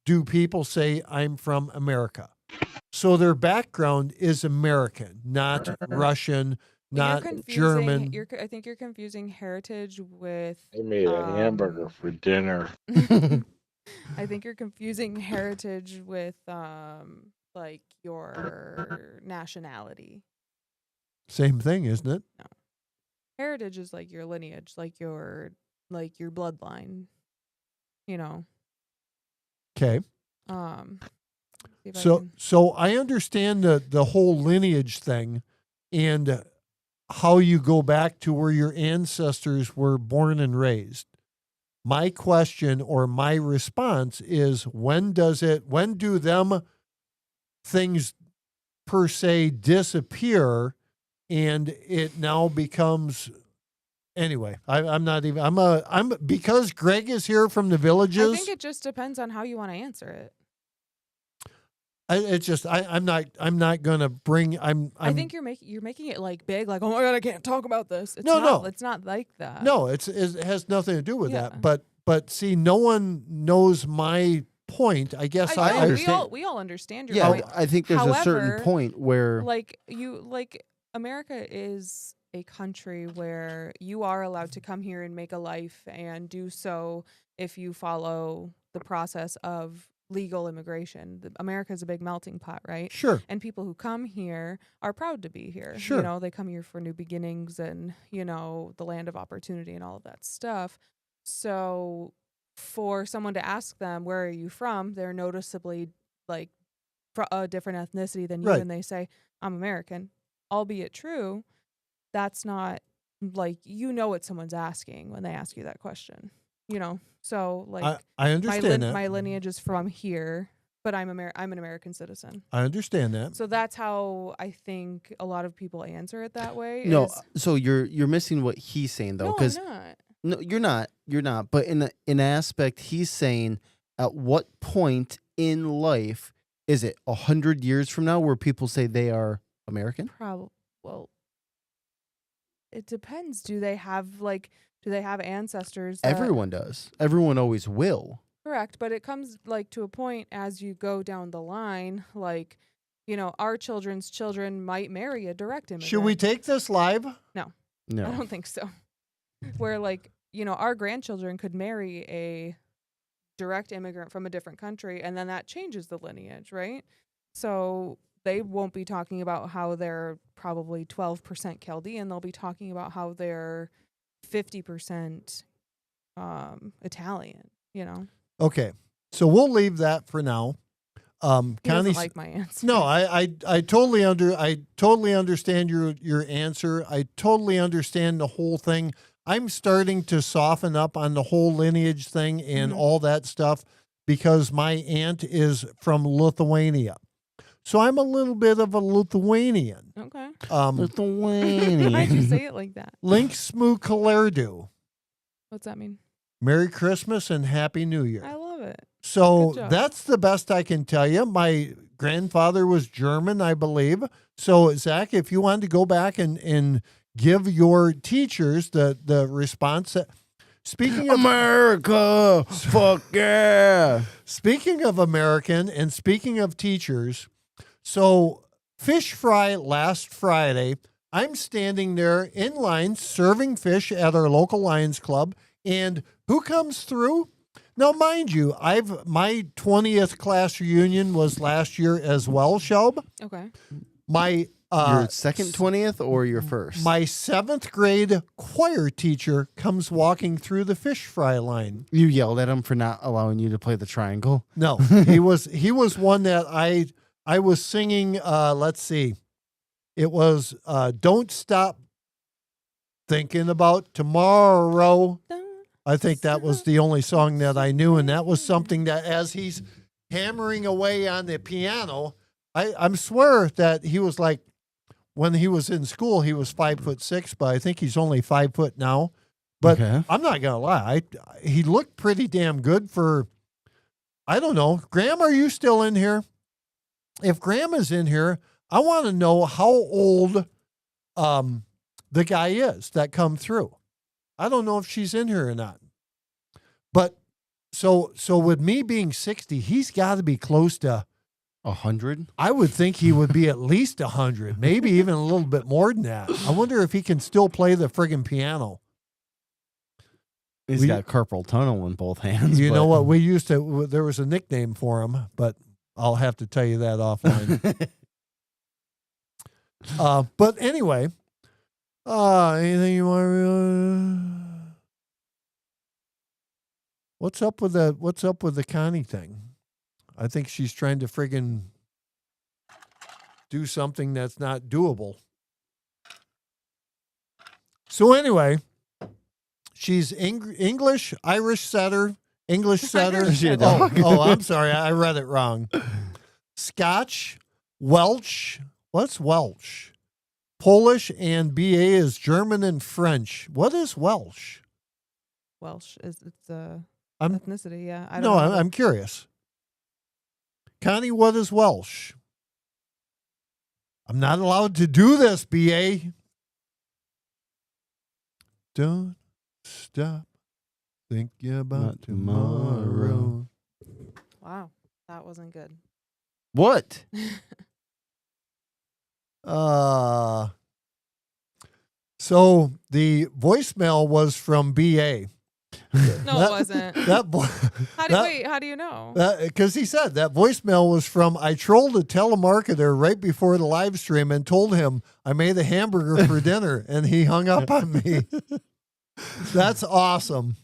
do people say I'm from America? So their background is American, not Russian, not German. I think you're confusing heritage with. I made a hamburger for dinner. I think you're confusing heritage with like your nationality. Same thing, isn't it? Heritage is like your lineage, like your bloodline. You know. Okay. See if I So can- so I understand the whole lineage thing, and how you go back to where your ancestors were born and raised. My question or my response is when do them things per se disappear and it now becomes anyway, I'm because Greg is here from the villages. I think it just depends on how you want to answer it. I'm not gonna bring. I think you're making it like big, like, oh my God, I can't talk about this. It's No. It's not like that. No, it has nothing to do with Yeah. that. But see, no one knows my point. I guess I know, understand. We all understand your Yeah, point. I think there's a However, certain point where like America is a country where you are allowed to come here and make a life and do so if you follow the process of legal immigration. America is a big melting pot, right? Sure. And people who come here are proud to be here. Sure. You know, they come here for new beginnings and, you know, the land of opportunity and all of that stuff. So for someone to ask them, where are you from? They're noticeably like a different ethnicity than you. Right. And they say, I'm American, albeit true. That's not like, you know what someone's asking when they ask you that question, you know? So like I understand that. my lineage is from here, but I'm an American citizen. I understand that. So that's how I think a lot of people answer it that way. no. is- So you're missing what he's saying though, no, I'm because not. no, you're not. You're not. But in an aspect, he's saying, at what point in life is it 100 years from now where people say they are American? Well, it depends. Do they have ancestors? Everyone does. Everyone always will. Correct, but it comes like to a point as you go down the line, like, you know, our children's children might marry a direct immigrant. Should we take this live? No. I don't think so. Where like, you know, our grandchildren could marry a direct immigrant from a different country, and then that changes the lineage, right? So they won't be talking about how they're probably 12% Chaldean. They'll be talking about how they're 50% Italian, you know? Okay. So we'll leave that for now. He doesn't Connie's, like my answer. no, I totally understand your answer. I totally understand the whole thing. I'm starting to soften up on the whole lineage thing and all that stuff because my aunt is from Lithuania. So I'm a little bit of a Lithuanian. Okay. Lithuanian. Why'd you say it like that? Link smu kalerdu. What's that mean? Merry Christmas and Happy New Year. I love it. So Good job. that's the best I can tell you. My grandfather was German, I believe. So, Zach, if you wanted to go back and give your teachers the response. Speaking of America, fuck yeah. Speaking of American and speaking of teachers, so fish fry last Friday, I'm standing there in line serving fish at our local Lions Club, and who comes through? Now, mind you, my 20th class reunion was last year as well, Shelb. Okay. My Your second 20th or your first? my 7th grade choir teacher comes walking through the fish fry line. You yelled at him for not allowing you to play the triangle. No, he was one that I was singing. Let's see, it was "Don't Stop Thinking About Tomorrow." I think that was the only song that I knew, and that was something that as he's hammering away on the piano, I swear that he was like, when he was in school, he was 5'6", but I think he's only 5 foot now. But Okay. I'm not gonna lie, he looked pretty damn good for. I don't know, Graham, are you still in here? If Graham is in here, I want to know how old the guy is that come through. I don't know if she's in here or not. But so with me being 60, he's got to be close to 100? I would think he would be at least 100, maybe even a little bit more than that. I wonder if he can still play the friggin' piano. He's got carpal tunnel in both hands. You know what? There was a nickname for him, but I'll have to tell you that offline. But anyway, anything you want to? What's up with the Connie thing? I think she's trying to friggin' do something that's not doable. So anyway, she's English, Irish setter, English setter. Irish setter. Oh, I'm sorry. I read it wrong. Scotch, Welsh. What's Welsh? Polish, and BA is German and French. What is Welsh? Welsh it's a I'm- ethnicity. Yeah, I No, don't know. I'm curious. Connie, what is Welsh? I'm not allowed to do this, BA. Don't stop thinking about Not tomorrow. tomorrow. Wow, that wasn't good. What? So the voicemail was from BA. No, That- it wasn't. How do you know? Because he said that voicemail was from, I trolled a telemarketer right before the live stream and told him I made a hamburger for dinner, and he hung up on me. That's awesome.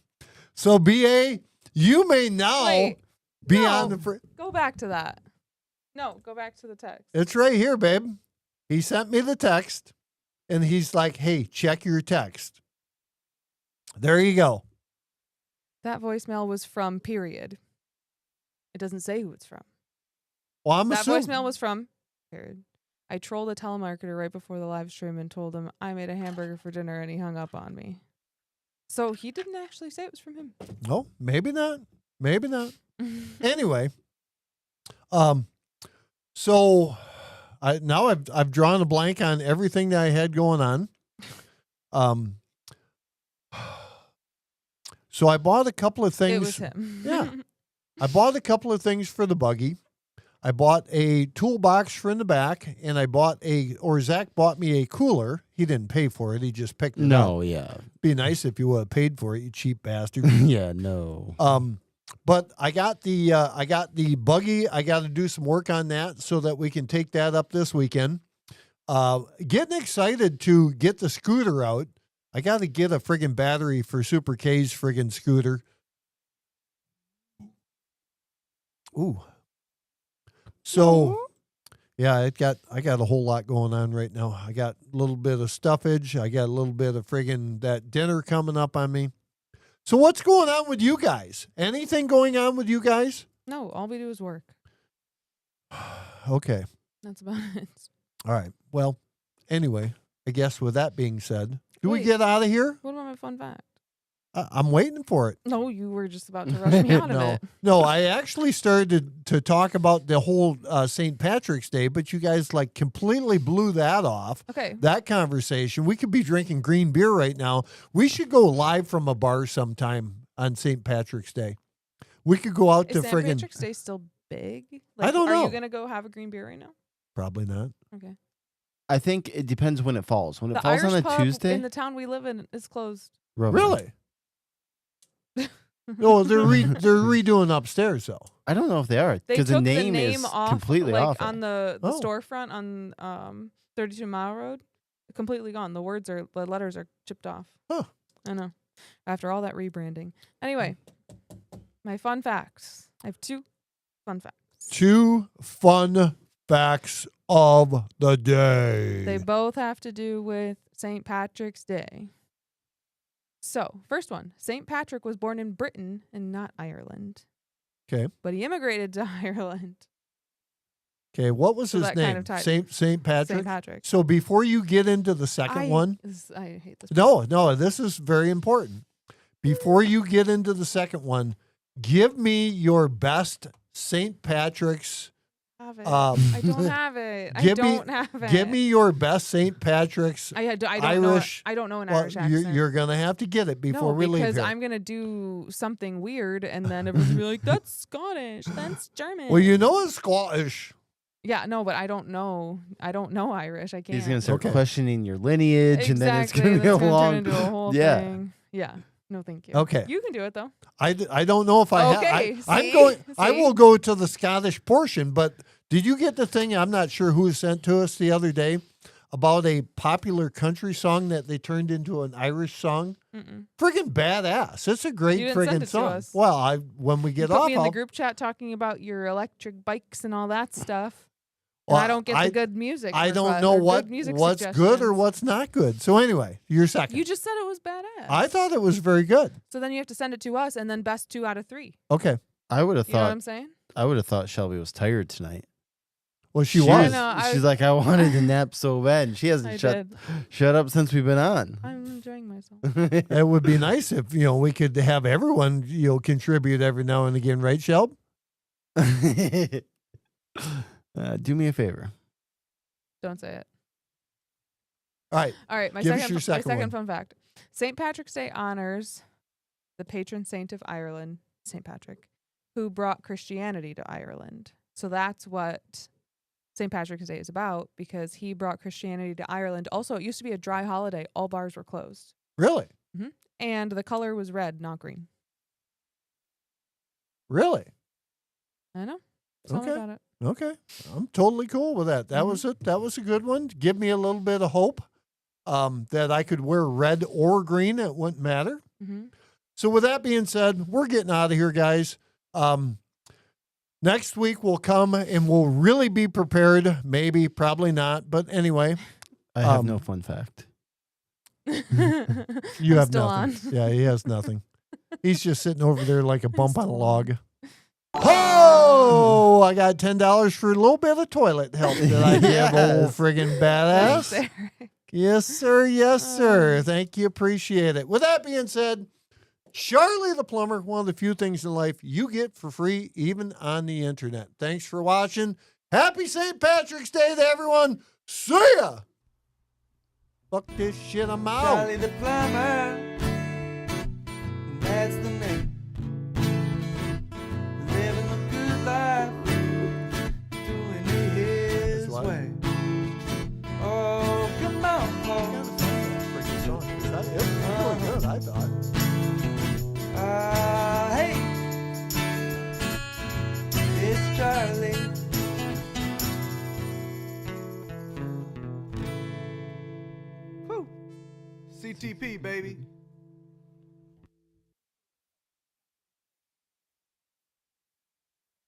So BA, you may now Wait, be no. on the. Go back to that. No, go back to the text. It's right here, babe. He sent me the text, and he's like, "Hey, check your text." There you go. That voicemail was from period. It doesn't say who it's from. Well, I'm That assuming. voicemail was from period. I trolled a telemarketer right before the live stream and told him I made a hamburger for dinner, and he hung up on me. So he didn't actually say it was from him. No, maybe not. Maybe not. Anyway, so I've drawn a blank on everything that I had going on. So I bought a couple of things. It was him. Yeah. I bought a couple of things for the buggy. I bought a toolbox for in the back, and Zach bought me a cooler. He didn't pay for it. He just picked it up. No, yeah. Be nice if you would have paid for it, you cheap bastard. Yeah, no. But I got the buggy. I got to do some work on that so that we can take that up this weekend. Getting excited to get the scooter out. I got to get a friggin' battery for Super K's friggin' scooter. Ooh. So, yeah, I got a whole lot going on right now. I got a little bit of stuffage. I got a little bit of friggin' that dinner coming up on me. So what's going on with you guys? Anything going on with you guys? No, all we do is work. Okay. That's about it. All right. Well, anyway, I guess with that being said, do we Wait. get out of here? What about my fun fact? I'm waiting for it. No, you were just about to rush me out of it. No, I actually started to talk about the whole St. Patrick's Day, but you guys like completely blew that off. Okay. That conversation. We could be drinking green beer right now. We should go live from a bar sometime on St. Patrick's Day. We could go out Is to St. friggin' Patrick's Day still big? I don't know. Are you going to go have a green beer right now? Probably not. Okay. I think it depends when it falls. When it The falls Irish on a pub Tuesday, in the town we live in is closed. rubber. Really? No, they're redoing upstairs though. I don't know if they are They because took the name is off, completely like, off. on the Oh. storefront on 32 Mile Road. Completely gone. The letters are chipped off. Huh. I know. After all that rebranding. Anyway, my fun facts. I have 2 fun facts. 2 fun facts of the day. They both have to do with St. Patrick's Day. So, first one. St. Patrick was born in Britain and not Ireland. Okay. But he immigrated to Ireland. Okay, what was So his that kind name? of tied- St. Patrick? St. Patrick. So before you get into the second one, I hate this. no, this is very important. Before you get into the second one, give me your best St. Patrick's. Have it. Um, I don't have it. I give me- don't have it. Give me your best St. Patrick's. I don't Irish- know. I don't know an Well, Irish accent. you're gonna have to get it before we leave because here. I'm gonna do something weird, and then everyone's gonna be like, "That's Scottish. That's German." Well, you know it's Scottish. Yeah, no, but I don't know. I don't know Irish. I can't. He's gonna start Okay. questioning your lineage, and then it's Exactly, gonna be that's a gonna long. turn into a whole Yeah. thing. Yeah. No, thank you. Okay. You can do it though. I don't know if I have. Okay, I'm see? going. I See? will go to the Scottish portion. But did you get the thing? I'm not sure who sent to us the other day about a popular country song that they turned into an Irish song. Mm-mm. Friggin' badass! It's a great You didn't send friggin' it to song. us. Well, when we You get put off, me in the I'll- group chat talking about your electric bikes and all that stuff. And Well, I don't get the good music. I don't request- know or good what's music good or suggestions. what's not good. So anyway, you're second. You just said it was badass. I thought it was very good. So then you have to send it to us, and then best 2 out of 3. Okay. I would have You know what thought I'm saying? I would have thought Shelby was tired tonight. Well, she She was. know, I- She's like, I wanted to nap so bad. And she hasn't I shut did. up since we've been on. I'm enjoying myself. It would be nice if we could have everyone contribute every now and again, right, Shelb? Do me a favor. Don't say it. All right. All right, my Give us second, your second my one. second fun fact. St. Patrick's Day honors the patron saint of Ireland, St. Patrick, who brought Christianity to Ireland. So that's what St. Patrick's Day is about, because he brought Christianity to Ireland. Also, it used to be a dry holiday. All bars were closed. Really? And the color was red, not green. Really? I know. Tell me Okay. about it. Okay. I'm totally cool with that. That was a good one. Give me a little bit of hope that I could wear red or green. It wouldn't matter. Mm-hmm. So with that being said, we're getting out of here, guys. Next week we'll come and we'll really be prepared. Maybe, probably not. But anyway, I have no fun fact. you have still nothing. on. Yeah, he has nothing. He's just sitting over there like a bump on a log. Oh, I got $10 for a little bit of toilet help that I give old friggin' Thanks, badass. Eric. Yes, sir. Yes, sir. Thank you. Appreciate it. With that being said, Charlie the Plumber, one of the few things in life you get for free, even on the internet. Thanks for watching. Happy St. Patrick's Day to everyone. See ya. Fuck this shit, I'm out. Charlie the plumber, that's the name. Living a good life, doing it his That's why- way. Oh, come on, I Paul. gotta find that freaking song. It was really good, I thought. Hey, it's Charlie. Whew. CTP, baby.